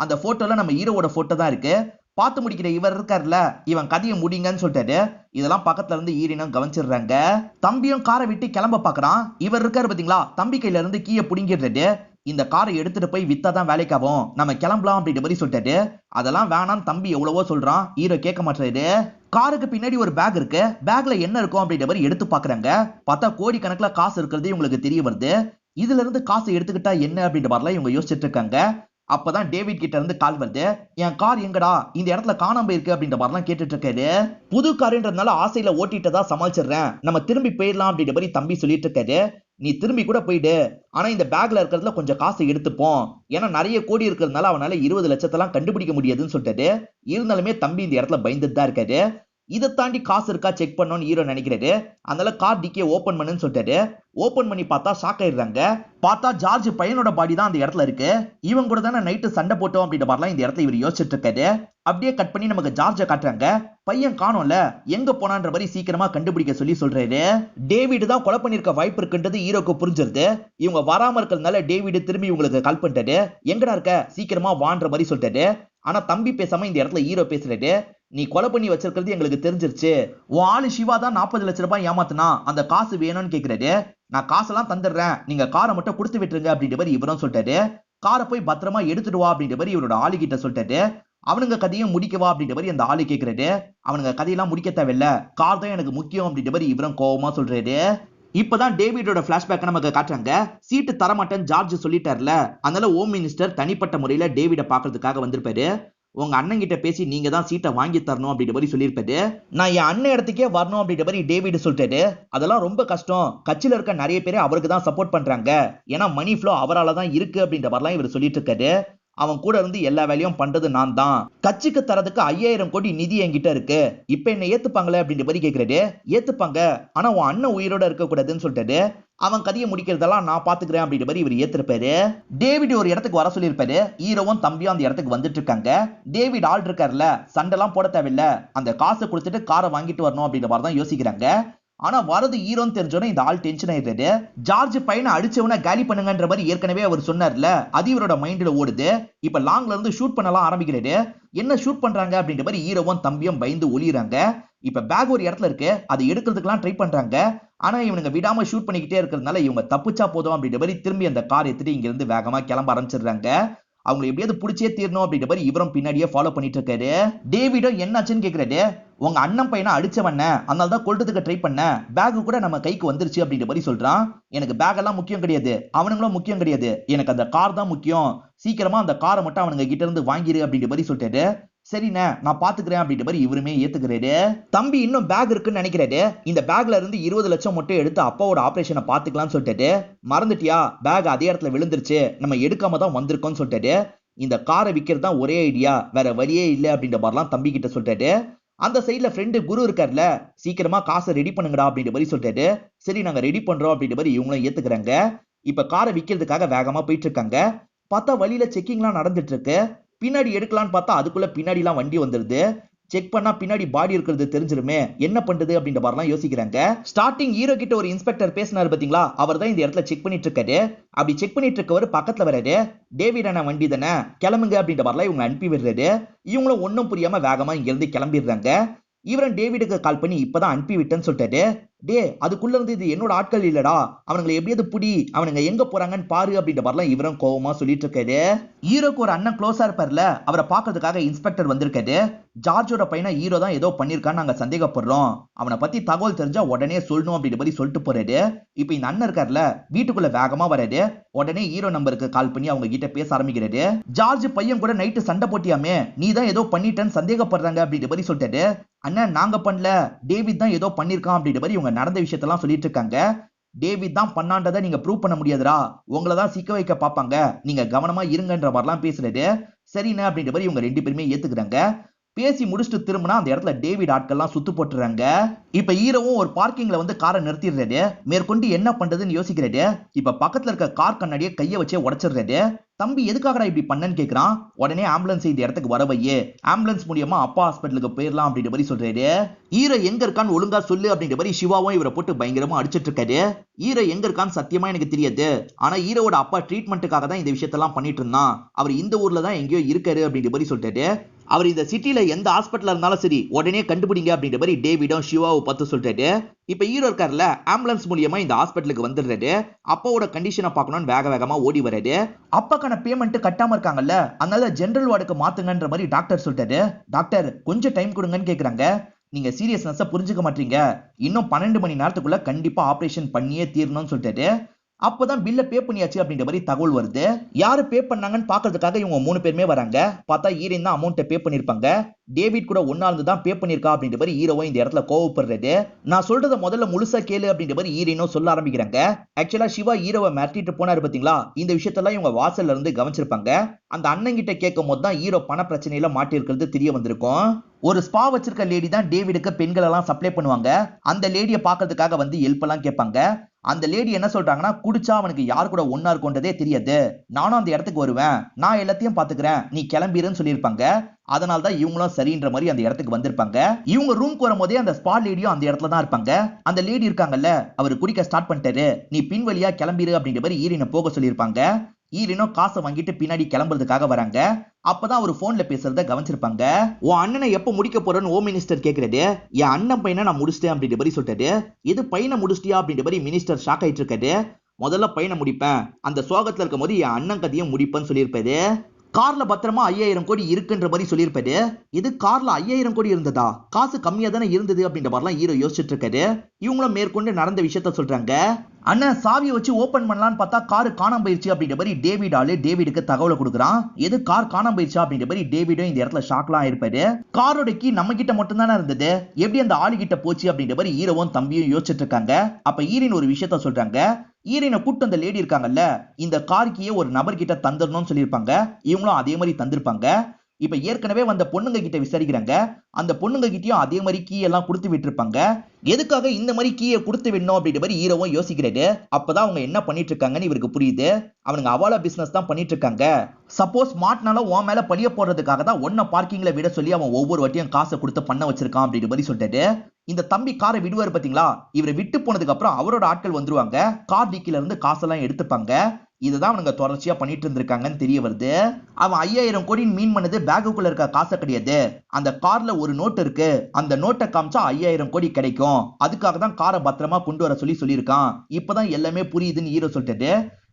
அந்த போட்டோல நம்ம ஹீரோவோட போட்டோ தான் இருக்கு. பார்த்து முடிக்கிற இவர் இருக்காருல்ல, இவன் கதையை முடிங்கன்னு சொல்லிட்டாரு. இதெல்லாம் பக்கத்துல இருந்து ஈரினும் கவனிச்சிடுறாங்க. தம்பியும் காரை விட்டு கிளம்ப பாக்குறான். இவர் இருக்காரு பாத்தீங்களா, தம்பி கையில இருந்து கீயை புடிங்கிடுறாரு. இந்த காரை எடுத்துட்டு போய் வித்தாதான் வேலைக்காகும், நம்ம கிளம்பலாம் அப்படின்ற மாதிரி சொல்லிட்டாரு. அதெல்லாம் வேணாம் தம்பி எவ்வளவோ சொல்றான், ஹீரோ கேட்க மாட்டாரு. காருக்கு பின்னாடி ஒரு பேக் இருக்கு, பேக்ல என்ன இருக்கும் அப்படின்ற மாதிரி எடுத்து பாக்குறாங்க. பார்த்தா கோடி கணக்குல காசு இருக்கிறது இவங்களுக்கு தெரிய வருது. இதுல இருந்து காசு எடுத்துக்கிட்டா என்ன அப்படின்ற மாதிரிலாம் இவங்க யோசிச்சுட்டு இருக்காங்க. அப்பதான் டேவிட் கிட்ட இருந்து கால் வருது. என் கார் எங்கடா, இந்த இடத்துல காணாம போயிருக்கு அப்படின்ற மாதிரிலாம் கேட்டுட்டு இருக்காரு. புது காருன்றதுனால ஆசையில ஓட்டிட்டதா சமாளிச்சிடுறேன், நம்ம திரும்பி போயிடலாம் அப்படின்ற மாதிரி தம்பி சொல்லிட்டு இருக்காரு. நீ திரும்பி கூட போயிடு, ஆனா இந்த பேக்ல இருக்கிறதுல கொஞ்சம் காசு எடுத்துப்போம், ஏன்னா நிறைய கோடி இருக்கிறதுனால அவனால 20 லட்சத்தெல்லாம் கண்டுபிடிக்க முடியாதுன்னு சொல்லிட்டாரு. இருந்தாலுமே தம்பி இந்த இடத்துல பயந்துட்டு தான் இருக்காரு. இதை தாண்டி காசு இருக்கா செக் பண்ணணும்னு ஹீரோ நினைக்கிறாரு. அதனால கார் டிக்கே ஓபன் பண்ணுன்னு சொல்லிட்டாரு. ஓபன் பண்ணி பார்த்தா ஷாக் ஆயிடுறாங்க. பார்த்தா ஜார்ஜ் பையனோட பாடி தான் அந்த இடத்துல இருக்கு. இவன் கூட தானே நைட்டு சண்டை போட்டோம் அப்படின்ற மாதிரிலாம் இந்த இடத்துல இவர் யோசிச்சுட்டு இருக்காரு. அப்படியே கட் பண்ணி நமக்கு ஜார்ஜை காட்டுறாங்க. பையன் காணோம்ல, எங்க போனான்ற மாதிரி சீக்கிரமா கண்டுபிடிக்க சொல்றாரு. டேவிட் தான் கொலை பண்ணிருக்க வாய்ப்பு இருக்குன்றது ஹீரோக்கு புரிஞ்சிருது. இவங்க வராம இருக்கிறதுனால டேவிட் திரும்பி இவங்களுக்கு கால் பண்ணிட்டாரு. எங்கடா இருக்க, சீக்கிரமா வான்ற மாதிரி சொல்லிட்டாரு. ஆனா தம்பி பேசாம இந்த இடத்துல ஹீரோ பேசுறாரு. நீ கொலை பண்ணி வச்சிருக்கிறது எங்களுக்கு தெரிஞ்சிருச்சு. உன் ஆளு சிவா தான் 40 லட்சம் ரூபாய் ஏமாத்துனா, அந்த காசு வேணும்னு கேக்குறாரு. நான் காசெல்லாம் தந்துடுறேன், நீங்க காரை மட்டும் கொடுத்து விட்டுருங்க அப்படின்ற மாதிரி இவரும் சொல்லிட்டாரு. காரை போய் பத்திரமா எடுத்துட்டு வா அப்படின்ற மாதிரி இவரோட ஆளு கிட்ட சொல்லிட்டாரு. அவனுங்க கதையும் முடிக்கவா அப்படின்ற மாதிரி அந்த ஆளு கேக்குறாரு. அவனுங்க கதையெல்லாம் முடிக்க தேவையில்ல, கார் தான் எனக்கு முக்கியம் அப்படின்ற மாதிரி இவரும் கோவமா சொல்றாரு. இப்பதான் டேவிடோட பிளாஷ்பேக் நமக்கு காட்டுறாங்க. சீட்டு தரமாட்டேன்னு ஜார்ஜ் சொல்லிட்டார்ல, அதனால ஹோம் மினிஸ்டர் தனிப்பட்ட முறையில டேவிட பாக்குறதுக்காக வந்திருப்பாரு. உங்க அண்ணன் கிட்ட பேசி நீங்க தான் சீட்டை வாங்கி தரணும் அப்படின்ற மாதிரி சொல்லியிருப்பாரு. நான் என் அண்ணன் இடத்துக்கே வரணும் அப்படின்ற மாதிரி டேவிட் சொல்லிட்டாரு. அதெல்லாம் ரொம்ப கஷ்டம், கட்சியில இருக்க நிறைய பேர் அவருக்கு தான் சப்போர்ட் பண்றாங்க, ஏன்னா மணி ஃப்ளோ அவரால தான் இருக்கு அப்படின்ற மாதிரிலாம் இவர் சொல்லிட்டு இருக்காரு. அவன் கூட இருந்து எல்லா வேலையும் பண்றது நான் தான். கட்சிக்கு தரதுக்கு 5000 கோடி நிதி என்கிட்ட இருக்கு. இப்ப என்ன ஏத்துப்பாங்களே அப்படின்ற மாதிரி கேக்குறாரு. ஏத்துப்பாங்க, ஆனா உன் அண்ணன் உயிரோட இருக்க கூடாதுன்னு சொல்லிட்டாரு. அவன் கதையை முடிக்கிறதெல்லாம் நான் பாத்துக்கிறேன் அப்படின்ற மாதிரி இவர் ஏத்திருப்பாரு. டேவிட் ஒரு இடத்துக்கு வர சொல்லியிருப்பாரு. ஹீரோவும் தம்பியும் அந்த இடத்துக்கு வந்துட்டு இருக்காங்க. டேவிட் ஆள் இருக்காருல்ல, சண்டெல்லாம் போட தேவையில்ல, அந்த காசை கொடுத்துட்டு காரை வாங்கிட்டு வரணும் அப்படின்ற மாதிரி தான் யோசிக்கிறாங்க. ஆனா வரது ஹீரோன்னு தெரிஞ்சோன்னா இந்த ஆள் டென்ஷன் ஆயிடுறாரு. ஜார்ஜ் பையனை அடிச்சவன காலி பண்ணுங்கன்ற மாதிரி ஏற்கனவே அவர் சொன்னார்ல, அது இவரோட மைண்ட்ல ஓடுது. இப்ப லாங்ல இருந்து ஷூட் பண்ணலாம் ஆரம்பிக்கிறாரு. என்ன ஷூட் பண்றாங்க அப்படின்ற மாதிரி ஹீரோவும் தம்பியும் பயந்து ஒளியறாங்க. இப்ப பேக் ஒரு இடத்துல இருக்கு, அதை எடுக்கிறதுக்கெல்லாம் ட்ரை பண்றாங்க. ஆனா இவனுங்க விடாம ஷூட் பண்ணிக்கிட்டே இருக்கிறதுனால இவங்க தப்பிச்சா போதும் அப்படின்ற மாதிரி திரும்பி அந்த கார் எடுத்துட்டு இங்க இருந்து வேகமா கிளம்ப ஆரம்பிச்சிடுறாங்க. அவங்களை எப்படியாவது பிடிச்சே தீரணும் அப்படின்ற மாதிரி இவரும் பின்னாடியே ஃபாலோ பண்ணிட்டு இருக்காரு. டேவிடும் என்னாச்சுன்னு கேக்குறாரு. உங்க அண்ணன் பையனை அடிச்சவன, அதனால தான் கொல்றதுக்கு ட்ரை பண்ண, பேக் கூட நம்ம கைக்கு வந்துருச்சு அப்படின்ற மாதிரி சொல்றான். எனக்கு பேக் எல்லாம் முக்கியம் கிடையாது, அவனுங்களும் முக்கியம் கிடையாது, எனக்கு அந்த கார் தான் முக்கியம், சீக்கிரமா அந்த காரை மட்டும் அவனுங்க கிட்ட இருந்து வாங்கிரு அப்படின்ற மாதிரி சொல்லிட்டாரு. சரிண்ணே நான் பாத்துக்கிறேன் அப்படின்ற மாதிரி இவருமே ஏத்துக்கிறாரு. தம்பி இன்னும் பேக் இருக்குன்னு நினைக்கிறாரு. இந்த பேக்ல இருந்து 20 லட்சம் மட்டும் எடுத்து அப்பாவோட ஆபரேஷனை பாத்துக்கலாம்னு சொல்லிட்டாரு. மறந்துட்டியா, பேக் அதே இடத்துல விழுந்துருச்சு, நம்ம எடுக்காம தான் வந்திருக்கோம்னு சொல்லிட்டாரு. இந்த காரை விற்கிறது தான் ஒரே ஐடியா, வேற வழியே இல்லை அப்படின்ற மாதிரிலாம் தம்பி கிட்ட சொல்லிட்டாரு. அந்த சைட்ல ஃப்ரெண்டு குரு இருக்காருல்ல, சீக்கிரமா காசை ரெடி பண்ணுங்கடா அப்படின்ற மாதிரி சொல்லிட்டாரு. சரி நாங்க ரெடி பண்றோம் அப்படின்ற மாதிரி இவங்களும் ஏத்துக்கிறாங்க. இப்ப காரை விற்கிறதுக்காக வேகமா போயிட்டு இருக்காங்க. பார்த்தா வழியில செக்கிங்லாம் நடந்துட்டு இருக்கு. பின்னாடி எடுக்கலான்னு பார்த்தா அதுக்குள்ள பின்னாடி எல்லாம் வண்டி வந்துருது. செக் பண்ணா பின்னாடி பாடி இருக்கிறது தெரிஞ்சிருமே, என்ன பண்றது அப்படின்ற மாதிரிலாம் யோசிக்கிறாங்க. ஸ்டார்டிங் ஹீரோ கிட்ட ஒரு இன்ஸ்பெக்டர் பேசினாரு பாத்தீங்களா, அவர் தான் இந்த இடத்துல செக் பண்ணிட்டு இருக்காரு. அப்படி செக் பண்ணிட்டு இருக்கவர் பக்கத்துல வராரு. டேவிட் அண்ணா வண்டி தானே, கிளம்புங்க அப்படின்ற மாதிரிலாம் இவங்க அனுப்பி விடுறாரு. இவங்களும் ஒன்னும் புரியாம வேகமா இங்க இருந்து கிளம்பிடுறாங்க. இவரன் டேவிடுக்கு கால் பண்ணி இப்பதான் அனுப்பி விட்டேன்னு சொல்லிட்டாரு. டே அதுக்குள்ள இருந்து இது என்னோட ஆட்கள் இல்லடா, அவனுங்களை எப்படியாவது புடி, அவனுங்க எங்க போறாங்கன்னு பாரு அப்படின்ற மாதிரிலாம் இவரும் கோவமா சொல்லிட்டு இருக்காரு. ஹீரோக்கு ஒரு அண்ணன் க்ளோஸா இருப்பார்ல, அவரை பாக்குறதுக்காக இன்ஸ்பெக்டர் வந்திருக்காரு. ஜார்ஜோட பையனை ஹீரோ தான் ஏதோ பண்ணிருக்கான்னு நாங்க சந்தேகப்படுறோம், அவனை பத்தி தகவல் தெரிஞ்சா உடனே சொல்லணும் அப்படின்ற மாதிரி சொல்லிட்டு போறாரு. இப்ப இந்த அண்ணன் இருக்காருல, வீட்டுக்குள்ள வேகமா வராரு. உடனே ஹீரோ நம்பருக்கு கால் பண்ணி அவங்க கிட்ட பேச ஆரம்பிக்கிறாரு. ஜார்ஜ் பையன் கூட நைட்டு சண்டை போட்டியாமே, நீ தான் ஏதோ பண்ணிட்டேன்னு சந்தேகப்படுறாங்க அப்படின்ற மாதிரி சொல்லிட்டாரு. அண்ணன் நாங்க பண்ணல, டேவிட் தான் ஏதோ பண்ணிருக்கான் அப்படின்ற மாதிரி இவங்க நடந்த விஷயத்தெல்லாம் சொல்லிட்டு இருக்காங்க. டேவிட் தான் பண்ணான்றதை நீங்க ப்ரூவ் பண்ண முடியாதுடா, உங்களை தான் சிக்க வைக்க பாப்பாங்க, நீங்க கவனமா இருங்கன்ற மாதிரிலாம் பேசுறாரு. சரிண்ணே அப்படின்ற மாதிரி இவங்க 2 பேருமே ஏத்துக்கிறாங்க. பேசி முடிச்சுட்டு திரும்பினா அந்த இடத்துல டேவிட் ஆட்கள்லாம் சுத்து போட்டுறாங்க. இப்ப ஹீரோவும் ஒரு பார்க்கிங்ல வந்து காரை நிறுத்திடுறாரு. மேற்கொண்டு என்ன பண்றதுன்னு யோசிக்கிறாரு. இப்ப பக்கத்துல இருக்க கார் கண்ணாடியை கைய வச்சே உடைச்சிடுறாரு. தம்பி எதுக்காகடா இப்படி பண்ணன்னு கேக்குறான். உடனே ஆம்புலன்ஸ் இந்த இடத்துக்கு வரவையே, ஆம்புலன்ஸ் மூலியமா அப்பா ஹாஸ்பிட்டலுக்கு போயிடலாம் அப்படின்ற மாதிரி சொல்றாரு. ஹீரோ எங்க இருக்கான்னு ஒழுங்கா சொல்லு அப்படின்ற மாதிரி சிவாவும் இவரை போட்டு பயங்கரமா அடிச்சிட்டு இருக்காரு. ஹீரோ எங்க இருக்கான்னு சத்தியமா எனக்கு தெரியாது, ஆனா ஹீரோவோட அப்பா ட்ரீட்மெண்ட்டுக்காக தான் இந்த விஷயத்தெல்லாம் பண்ணிட்டு இருந்தான், அவர் இந்த ஊர்ல தான் எங்கேயோ இருக்காரு அப்படின்ற மாதிரி சொல்லிட்டாரு. அவர் இந்த சிட்டில எந்த ஹாஸ்பிட்டல் இருந்தாலும் சரி உடனே கண்டுபிடிங்க அப்படின்ற மாதிரி டேவிடும் சிவாவை பார்த்து சொல்லிட்டாரு. இப்ப ஹீரோ இருக்காருல, ஆம்புலன்ஸ் மூலியமா இந்த ஹாஸ்பிட்டலுக்கு வந்துடுறாரு. அப்பாவோட கண்டிஷனை பார்க்கணும்னு வேக வேகமா ஓடி வராரு. அப்பாக்கான பேமெண்ட் கட்டாம இருக்காங்கல்ல, அதனால ஜெனரல் வார்டுக்கு மாத்துங்கன்ற மாதிரி டாக்டர் சொல்லிட்டாரு. டாக்டர் கொஞ்சம் டைம் கொடுங்கன்னு கேக்குறாங்க. நீங்க சீரியஸ்னஸை புரிஞ்சுக்க மாட்டீங்க, இன்னும் 12 மணி நேரத்துக்குள்ள கண்டிப்பா ஆபரேஷன் பண்ணியே தீரணும்னு சொல்லிட்டாரு. அப்பதான் பில்ல பே பண்ணியாச்சு அப்படின்ற மாதிரி தகவல் வருது. யாரு பே பண்ணாங்கன்னு பாக்குறதுக்காக இவங்க 3 பேருமே வராங்க. பார்த்தா ஈரன் தான் அமௌண்ட் பே பண்ணிருப்பாங்க. டேவிட் கூட ஒன்னா இருந்து தான் பே பண்ணிருக்கா அப்படின்ற மாதிரி ஹீரோவும் இந்த இடத்துல கோவப்படுறது. நான் சொல்றத முதல்ல முழுசா கேளு அப்படின்ற மாதிரி ஹீரோனும் சொல்ல ஆரம்பிக்கிறாங்க. ஆக்சுவலா சிவா ஹீரோவை மிரட்டிட்டு போனாரு பாத்தீங்களா, இந்த விஷயத்தெல்லாம் இவங்க வாசல்ல இருந்து கவனிச்சிருப்பாங்க. அந்த அண்ணன் கிட்ட கேட்கும் போது தான் ஹீரோ பண பிரச்சனையில மாட்டி இருக்கிறது தெரிய வந்திருக்கும். ஒரு ஸ்பா வச்சிருக்க லேடி தான் டேவிடுக்கு பெண்கள் எல்லாம் சப்ளை பண்ணுவாங்க. அந்த லேடியை பாக்குறதுக்காக வந்து ஹெல்ப் எல்லாம் கேட்பாங்க. அந்த லேடி என்ன சொல்றாங்கன்னா, குடிச்சா அவனுக்கு யார் கூட ஒன்னா இருக்கும்ன்றதே தெரியாது, நானும் அந்த இடத்துக்கு வருவேன், நான் எல்லாத்தையும் பாத்துக்கிறேன், நீ கிளம்பிருன்னு சொல்லியிருப்பாங்க. அதனால தான் இவங்களும் சரின்ற மாதிரி அந்த இடத்துக்கு வந்திருப்பாங்க. இவங்க ரூம்க்கு வரும்போதே அந்த ஸ்பா லேடியும் அந்த இடத்துல தான் இருப்பாங்க. அந்த லேடி இருக்காங்கல்ல, அவர் குடிக்க ஸ்டார்ட் பண்ணிட்டாரு, நீ பின் வழியா கிளம்பிரு அப்படின்ற மாதிரி ஈரினை போக சொல்லியிருப்பாங்க. ஈரினும் காசை வாங்கிட்டு பின்னாடி கிளம்புறதுக்காக வராங்க. அப்பதான் ஒரு போன்ல பேசுறத கவனிச்சிருப்பாங்க. உன் அண்ணனை எப்ப முடிக்க போறேன்னு ஹோம் மினிஸ்டர் கேக்குறது. என் அண்ணன் பையனை நான் முடிச்சிட்டேன் அப்படின்ற மாதிரி சொல்லிட்டாரு. எது பையனை முடிச்சிட்டியா அப்படின்ற மாதிரி மினிஸ்டர் ஷாக் ஆயிட்டு இருக்காரு. முதல்ல பையனை முடிப்பேன், அந்த சோகத்துல இருக்கும் போது என் அண்ணன் கதையும் முடிப்பேன்னு சொல்லியிருப்பாரு. கார்ல பத்திரமா 5000 கோடி இருக்குன்ற மாதிரி சொல்லியிருப்பாரு. இது கார்ல 5000 கோடி இருந்ததா, காசு கம்மியா தானே இருந்தது அப்படின்ற மாதிரிலாம் ஹீரோ யோசிச்சுட்டு இருக்காரு. இவங்களும் மேற்கொண்டு நடந்த விஷயத்த சொல்றாங்க. அண்ணன் சாவியை வச்சு ஓபன் பண்ணலான்னு பார்த்தா கார் காணாம போயிருச்சு அப்படின்ற மாதிரி டேவிடுக்கு தகவலை கொடுக்குறான். எது கார் காணாம போயிருச்சா அப்படின்ற மாதிரி டேவிடும் இந்த இடத்துல ஷாக்லாம் ஆயிருப்பாரு. காரோட கீ நம்ம கிட்ட மட்டும் தானே இருந்தது, எப்படி அந்த ஆளு கிட்ட போச்சு அப்படின்ற மாதிரி ஹீரோவும் தம்பியும் யோசிச்சுட்டு இருக்காங்க. அப்ப ஈரின் ஒரு விஷயத்த சொல்றாங்க. ஈரினை கூட்டு அந்த லேடி இருக்காங்கல்ல, இந்த கார் கீயை ஒரு நபர் கிட்ட தந்துடணும்னு சொல்லியிருப்பாங்க. இவங்களும் அதே மாதிரி தந்திருப்பாங்க. இப்ப ஏற்கனவே வந்த பொண்ணுங்க கிட்ட விசாரிக்கிறாங்க. அந்த பொண்ணுங்க கிட்டயும் அதே மாதிரி கீ எல்லாம் கொடுத்து விட்டுருப்பாங்க. எதுக்காக இந்த மாதிரி கீயை கொடுத்து விடணும் அப்படின்ற மாதிரி ஹீரோவும் யோசிக்கிறாரு. அப்பதான் அவங்க என்ன பண்ணிட்டு இருக்காங்கன்னு இவருக்கு புரியுது. அவனுங்க அவாலா பிசினஸ் தான் பண்ணிட்டு இருக்காங்க. சப்போஸ் மாட்டினாலும் உன் மேல பழிய போடுறதுக்காக தான் ஒன்ன பார்க்கிங்ல விட சொல்லி அவன் ஒவ்வொரு வாட்டியும் காசை கொடுத்து பண்ண வச்சிருக்கான் அப்படின்ற மாதிரி சொல்லிட்டாரு. இந்த தம்பி காரை விடுவாரு பாத்தீங்களா, இவரை விட்டு போனதுக்கு அப்புறம் அவரோட ஆட்கள் வந்துருவாங்க. கார் டிக்கில இருந்து காசெல்லாம் எடுத்துப்பாங்க. இதுதான் அவனுங்க தொடர்ச்சியா பண்ணிட்டு இருந்திருக்காங்கன்னு தெரிய வருது. அவன் 5000 கோடி மீன் பண்ணது பேக்குக்குள்ள இருக்க காசை கிடையாது, அந்த கார்ல ஒரு நோட் இருக்கு, அந்த நோட்டை காமிச்சா 5000 கோடி கிடைக்கும், அதுக்காக தான் காரை பத்திரமா கொண்டு வர சொல்லியிருக்கான். இப்பதான் எல்லாமே புரியுதுன்னு ஹீரோ சொல்லிட்டாரு.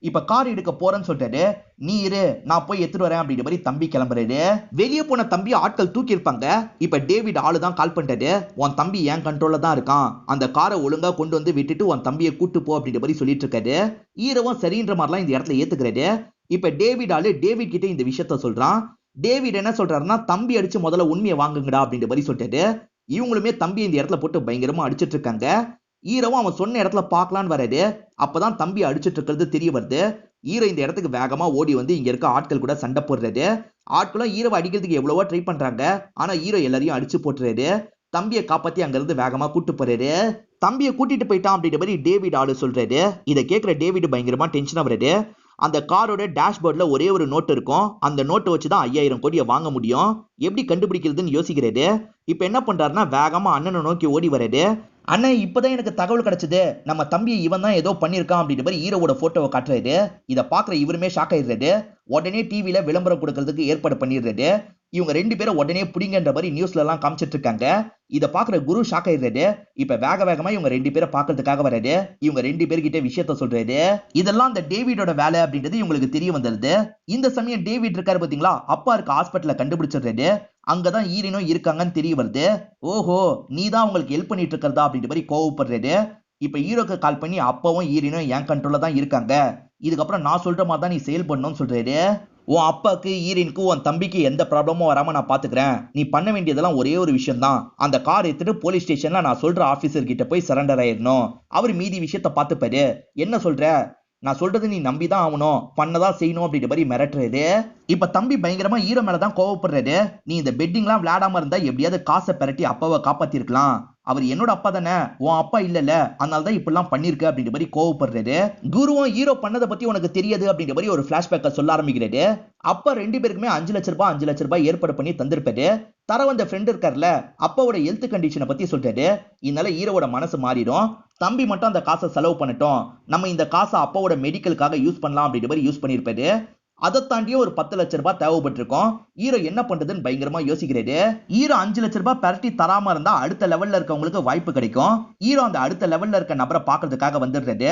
இப்ப கார் எடுக்க போறேன்னு சொல்லிட்டாரு. நீ இரு, நான் போய் எடுத்துட்டு வரேன் அப்படின்ற மாதிரி தம்பி கிளம்புறாரு. வெளியே போன தம்பி ஆட்கள் தூக்கி இருப்பாங்க. இப்ப டேவிட் ஆளு தான் கால் பண்ணிட்டாரு. உன் தம்பி என் கண்ட்ரோல்ல தான் இருக்கான், அந்த காரை ஒழுங்கா கொண்டு வந்து விட்டுட்டு உன் தம்பியை கூட்டு போ அப்படின்ற மாதிரி சொல்லிட்டு இருக்காரு. ஹீரோவும் சரின்ற மாதிரிலாம் இந்த இடத்துல ஏத்துக்கிறாரு. இப்ப டேவிட் கிட்ட இந்த விஷயத்த சொல்றான். டேவிட் என்ன சொல்றாருன்னா, தம்பி அடிச்சு முதல்ல உண்மையை வாங்குங்கடா அப்படின்ற மாதிரி சொல்லிட்டாரு. இவங்களுமே தம்பி இந்த இடத்துல போட்டு பயங்கரமா அடிச்சிட்டு இருக்காங்க. ஹீரோவும் அவன் சொன்ன இடத்துல பார்க்கலான்னு வராரு. அப்பதான் தம்பி அடிச்சிட்டு இருக்கிறது தெரிய வருது. ஹீரோ இந்த இடத்துக்கு வேகமா ஓடி வந்து இங்க இருக்க ஆட்கள் கூட சண்டை போடுறாரு. ஆட்களும் ஹீரோவை அடிக்கிறதுக்கு எவ்வளவோ ட்ரை பண்றாங்க. ஆனா ஹீரோ எல்லாரையும் அடிச்சு போட்டுறாரு. தம்பியை காப்பாத்தி அங்க இருந்து வேகமா கூட்டு போறாரு. தம்பியை கூட்டிட்டு போயிட்டான் அப்படின்ற மாதிரி டேவிட் ஆளு சொல்றாரு. இதை கேட்கிற டேவிட் பயங்கரமா டென்ஷன் ஆகுறாரு. அந்த காரோட டேஷ்போர்ட்ல ஒரே ஒரு நோட் இருக்கும். அந்த நோட்டை வச்சுதான் 5000 கோடியை வாங்க முடியும். எப்படி கண்டுபிடிக்கிறதுன்னு யோசிக்கிறாரு. இப்ப என்ன பண்றாருன்னா, வேகமா அண்ணனை நோக்கி ஓடி வராரு. அண்ணன் இப்பதான் எனக்கு தகவல் கிடைச்சது, நம்ம தம்பியை இவன் தான் ஏதோ பண்ணிருக்கான் அப்படின்ற மாதிரி ஹீரோவோட போட்டோவை காட்டுறாரு. இதை பாக்குற இவருமே ஷாக் ஆயிடுறாரு. உடனே டிவில விளம்பரம் கொடுக்கறதுக்கு ஏற்பாடு பண்ணிடுறாரு. இவங்க 2 பேரும் உடனே புடிங்கன்ற மாதிரி நியூஸ்ல எல்லாம் காமிச்சிட்டு இருக்காங்க. இதை பாக்குற குரு ஷாக் ஆயிடுறாரு. இப்ப வேகமா இவங்க 2 பேரை பாக்குறதுக்காக வராரு. இவங்க 2 பேர்கிட்ட விஷயத்த சொல்றாரு. இதெல்லாம் அந்த டேவிடோட வேலை அப்படின்றது இவங்களுக்கு தெரிய வந்துருது. இந்த சமயம் டேவிட் இருக்காரு பாத்தீங்களா, அப்பா இருக்க ஹாஸ்பிட்டல கண்டுபிடிச்சிடுறாரு. அங்கதான் ஈரினும் இருக்காங்கன்னு தெரிய வருது. ஓஹோ, நீ தான் உங்களுக்கு ஹெல்ப் பண்ணிட்டு இருக்கிறதா அப்படின்ற மாதிரி கோவப்படுறாரு. இப்ப ஹீரோக்கு கால் பண்ணி, அப்பாவும் ஈரினும் என் கண்ட்ரோல்ல தான் இருக்காங்க, இதுக்கப்புறம் நான் சொல்ற மாதிரி தான் நீ செயல்படணும்னு சொல்றாரு. உன் அப்பாக்கு ஈரினுக்கு உன் தம்பிக்கு எந்த ப்ராப்ளமும் வராம நான் பாத்துக்கிறேன், நீ பண்ண வேண்டியதெல்லாம் ஒரே ஒரு விஷயம் தான், அந்த கார் எடுத்துட்டு போலீஸ் ஸ்டேஷன்ல நான் சொல்ற ஆபீசர் கிட்ட போய் சரண்டர் ஆயிடணும், அவர் மீதி விஷயத்த பாத்துப்பாரு, என்ன சொல்ற, நான் சொல்றது நீ நம்பிதான் ஆகணும், பண்ணதான் செய்யணும் அப்படின்ற மாதிரி மிரட்டுறாரு. இப்ப தம்பி பயங்கரமா ஹீரோ மேலதான் கோவப்படுறாரு. நீ இந்த பெட்டிங்லாம் விளையாடாம இருந்தா எப்படியாவது காசை பெரட்டி அப்பாவை காப்பாத்தி இருக்கலாம், அவர் என்னோட அப்பா தானே, உன் அப்பா இல்லல, அதனாலதான் இப்படிலாம் பண்ணிருக்க அப்படின்ற மாதிரி கோவப்படுறாரு. குருவும் ஹீரோ பண்ணதை பத்தி உனக்கு தெரியாது அப்படின்ற மாதிரி ஒரு பிளாஷ்பேக்க சொல்ல ஆரம்பிக்கிறாரு. அப்பா 2 பேருக்குமே 5 லட்ச ரூபாய் ஏற்பாடு பண்ணி தந்திருப்பாரு. தர வந்த ஃப்ரெண்ட் இருக்கார்ல, அப்பாவோட ஹெல்த் கண்டிஷனை பத்தி சொல்றாரு. இதனால ஹீரோவோட மனசு மாறிடும். தம்பி மட்டும் அந்த காசை செலவு பண்ணட்டும், நம்ம இந்த காசை அப்பாவோட மெடிக்கலுக்காக யூஸ் பண்ணலாம் அப்படின்ற மாதிரி யூஸ் பண்ணிருப்பாரு. அதை தாண்டியே ஒரு 10 லட்ச ரூபாய் தேவைப்பட்டிருக்கும். ஹீரோ என்ன பண்றதுன்னு பயங்கரமா யோசிக்கிறாரு. ஹீரோ 5 லட்ச ரூபாய் பெரட்டி தராம இருந்தா அடுத்த லெவல்ல இருக்கவங்களுக்கு வாய்ப்பு கிடைக்கும். ஹீரோ அந்த அடுத்த லெவல்ல இருக்க நபரை பாக்குறதுக்காக வந்துடுறாரு.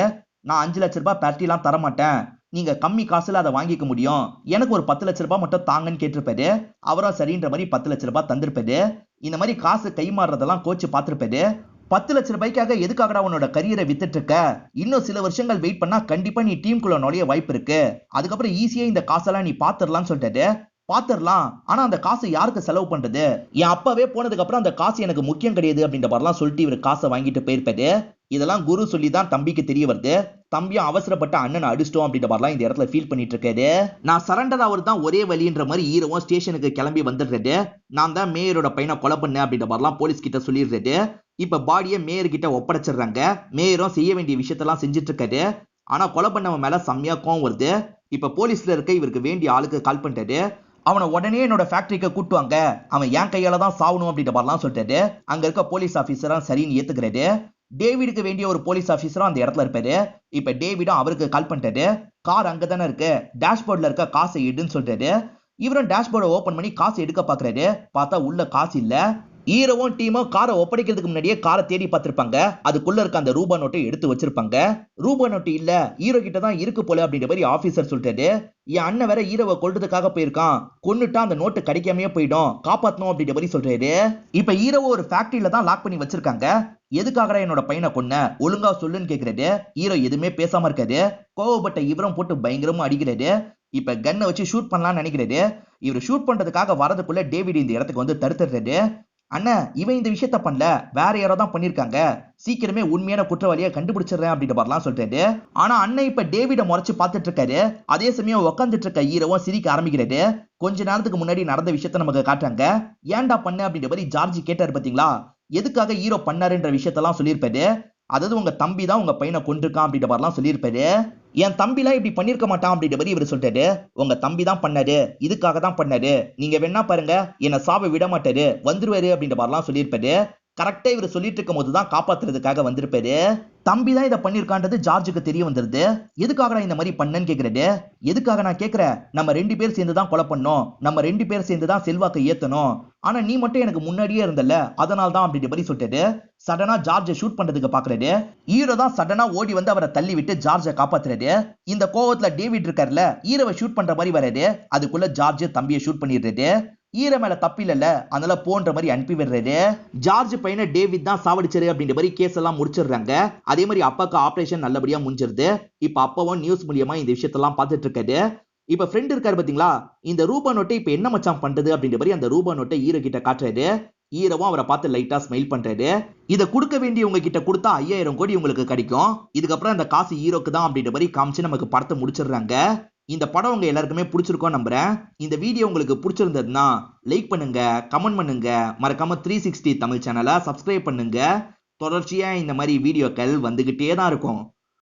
நான் 5 லட்ச ரூபாய் பெரட்டி எல்லாம் தர மாட்டேன், நீங்க கம்மி காசுல அதை வாங்கிக்க முடியும், எனக்கு ஒரு 10 லட்ச ரூபாய் மட்டும் தாங்கன்னு கேட்டிருப்பாரு. அவரும் சரின்ற மாதிரி 10 லட்ச ரூபாய் தந்திருப்பாரு. இந்த மாதிரி காசு கை மாறுறதெல்லாம் கோச்சு பார்த்திருப்பாரு. 10 லட்ச ரூபாய்க்காக எதுக்காகடா உன்னோட கரியரை வித்துட்டு இருக்க, இன்னும் சில வருஷங்கள் வெயிட் பண்ணா கண்டிப்பா நீ டீமுக்குள்ள நுழைய வாய்ப்பு இருக்கு, அதுக்கப்புறம் ஈஸியா இந்த காசெல்லாம் நீ பாத்துடலாம்னு சொல்லிட்டு பாத்துரலாம். ஆனா அந்த காசை யாருக்கு செலவு பண்றது? என் அப்பாவே போனதுக்கு அப்புறம் அந்த காசு எனக்கு முக்கியம் கிடையாது அப்படின்ற மாதிரிலாம் சொல்லிட்டு இவர் காசை வாங்கிட்டு போயிருப்பாரு. இதெல்லாம் குரு சொல்லி தான் தம்பிக்கு தெரிய வருது. தம்பியும் அவசரப்பட்ட அண்ணனை அடிச்சிட்டோம் அப்படின்ற மாதிரிலாம் இந்த இடத்துல ஃபீல் பண்ணிட்டு இருக்காரு. நான் சரண்டர் ஆவது தான் ஒரே வழின்ற மாதிரி ஹீரோவும் ஸ்டேஷனுக்கு கிளம்பி வந்துடுறாரு. நான் தான் மேயரோட பையனை கொலை பண்ணேன் அப்படின்ற மாதிரிலாம் போலீஸ் கிட்ட சொல்லிடுறாரு. இப்ப பாடியை மேயர் கிட்ட ஒப்படைச்சிடுறாங்க. மேயரும் செய்ய வேண்டிய விஷயத்தெல்லாம் செஞ்சுட்டு இருக்காரு. ஆனா கொலை பண்ணவன் மேல செம்மையா கோவம் வருது. இப்ப போலீஸ்ல இருக்க இவருக்கு வேண்டிய ஆளுக்கு கால் பண்ணிட்டாரு. அவனை உடனே என்னோட ஃபேக்டரிக்கு கூட்டு வாங்க, அவன் என் கையால தான் சாவணும் அப்படின்ற மாதிரிலாம் சொல்லிட்டாரு. அங்க இருக்க போலீஸ் ஆபீசரா சரின்னு ஏத்துக்கிறாரு. டேவிடுக்கு வேண்டிய ஒரு போலீஸ் ஆபீசரும் அந்த இடத்துல இருப்பாரு. இப்ப டேவிடும் அவருக்கு கால் பண்ணிட்டாரு. கார் அங்கதானே இருக்கு, டேஷ்போர்ட்ல இருக்க காசை எடுன்னு சொல்றாரு. இவரும் டேஷ்போர்டை ஓபன் பண்ணி காசு எடுக்க பாக்குறாரு. பார்த்தா உள்ள காசு இல்ல. ஹீரோவும் டீமும் காரை ஒப்படைக்கிறதுக்கு முன்னாடியே காரை தேடி பார்த்திருப்பாங்க. அதுக்குள்ள இருக்க அந்த ரூபா நோட்டை எடுத்து வச்சிருப்பாங்க. ரூபா நோட்டு இல்ல, ஹீரோ கிட்ட தான் இருக்கு போல அப்படின்ற மாதிரி ஆபீசர் சொல்லிட்டாரு. என் அண்ணன் வேற ஹீரோவை கொல்றதுக்காக போயிருக்கான், கொன்னுட்டா அந்த நோட்டு கிடைக்காமயே போயிடும், காப்பாத்தணும் அப்படின்ற மாதிரி சொல்றாரு. இப்ப ஹீரோவை ஒரு ஃபேக்டரியில தான் லாக் பண்ணி வச்சிருக்காங்க. எதுக்காகடா என்னோட பையனை கொன்ன, ஒழுங்கா சொல்லுன்னு கேக்குறாரு. ஹீரோ எதுவுமே பேசாம இருக்காரு. கோவப்பட்ட இவரும் போட்டு பயங்கரமா அடிக்கிறாரு. இப்ப கன்னை வச்சு ஷூட் பண்ணலாம்னு நினைக்கிறாரு. இவர் ஷூட் பண்றதுக்காக வரதுக்குள்ள டேவிட் இந்த இடத்துக்கு வந்து தடுத்துறாரு. அண்ணா, இவன் இந்த விஷயத்த பண்ணல, வேற யாரோ தான் பண்ணிருக்காங்க, சீக்கிரமே உண்மையான குற்றவாளியை கண்டுபிடிச்சிடுறேன் அப்படின்ற மாதிரிலாம் சொல்றாரு. ஆனா அண்ணன் இப்ப டேவிட முறைச்சு பார்த்துட்டு இருக்காரு. அதே சமயம் உட்காந்துட்டு இருக்க ஹீரோவும் சிரிக்க ஆரம்பிக்கிறாரு. கொஞ்ச நேரத்துக்கு முன்னாடி நடந்த விஷயத்த நமக்கு காட்டுறாங்க. ஏன்டா பண்ண அப்படின்ற மாதிரி ஜார்ஜ் கேட்டாரு பாத்தீங்களா. எதுக்காக ஹீரோ பண்ணாருன்ற விஷயத்தெல்லாம் சொல்லியிருப்பாரு. அதாவது உங்க தம்பி தான் உங்க பையனை கொண்டிருக்கான் அப்படின்ற மாதிரிலாம் சொல்லியிருப்பாரு. என் தம்பிலாம் இப்படி பண்ணிருக்க மாட்டான் அப்படின்ற மாதிரி இவர் சொல்றாரு. உங்க தம்பி தான் பண்ணாரு, இதுக்காக தான் பண்ணாரு, நீங்க வேணா பாருங்க, என்ன சாவ விட மாட்டாரு, வந்துருவாரு அப்படின்ற மாதிரிலாம் சொல்லியிருப்பாரு. கரெக்டா இவர் சொல்லிட்டு இருக்கும் போதுதான் காப்பாத்துறதுக்காக வந்திருப்பாரு. தம்பி தான் இதை பண்ணிருக்கான்றது ஜார்ஜுக்கு தெரிய வந்துருது. எதுக்காக இந்த மாதிரி பண்ணன்னு கேக்குறாரு. எதுக்காக நான் கேக்குறேன், நம்ம 2 பேர் சேர்ந்து தான் கொலை பண்ணோம், நம்ம 2 பேர் சேர்ந்து தான் செல்வாக்கை ஏத்தணும், ஆனா நீ மட்டும் எனக்கு முன்னாடியே இருந்தல, அதனால தான் அப்படின்ற மாதிரி சொல்லிட்டு சடனா ஜார்ஜை ஷூட் பண்றதுக்கு பாக்குறாரு. ஹீரோ தான் சடனா ஓடி வந்து அவரை தள்ளி விட்டு ஜார்ஜை காப்பாத்துறாரு. இந்த கோவத்துல டேவிட் இருக்காருல, ஹீரோவை ஷூட் பண்ற மாதிரி வராரு. அதுக்குள்ள ஜார்ஜ் தம்பியை ஷூட் பண்ணிடுறாரு. ஹீரோ மேல தப்பில்ல, அதனால போன்ற மாதிரி அனுப்பி விடுறாரு. ஜார்ஜ் பையனை டேவிட் தான் சாவடிச்சாரு அப்படின்ற மாதிரி கேஸ் எல்லாம் முடிச்சிடுறாங்க. அதே மாதிரி அப்பாக்கு ஆபரேஷன் நல்லபடியா முடிஞ்சிருது. இப்ப அப்பாவும் நியூஸ் மூலியமா இந்த விஷயத்தெல்லாம் பார்த்துட்டு இருக்காரு. இப்ப ஃப்ரெண்ட் இருக்காரு பாத்தீங்களா, இந்த ரூபா நோட்டை இப்ப என்ன மச்சான் பண்றது அப்படின்ற மாதிரி அந்த ரூபா நோட்டை ஹீரோ கிட்ட காட்டுறாரு. ஹீரோவும் அவரை பார்த்து லைட்டா ஸ்மைல் பண்றாரு. இதை கொடுக்க வேண்டிய உங்க கிட்ட கொடுத்தா 5000 கோடி உங்களுக்கு கிடைக்கும், இதுக்கப்புறம் அந்த காசு ஹீரோக்கு தான் அப்படின்ற மாதிரி காமிச்சு நமக்கு படத்தை முடிச்சிடுறாங்க. இந்த படம் உங்க எல்லாருக்குமே பிடிச்சிருக்கும் நம்புறேன். இந்த வீடியோ உங்களுக்கு பிடிச்சிருந்ததுன்னா லைக் பண்ணுங்க, கமெண்ட் பண்ணுங்க, மறக்காம 360 தமிழ் சேனலை சப்ஸ்கிரைப் பண்ணுங்க. தொடர்ச்சியா இந்த மாதிரி வீடியோக்கள் வந்துகிட்டே தான் இருக்கும்.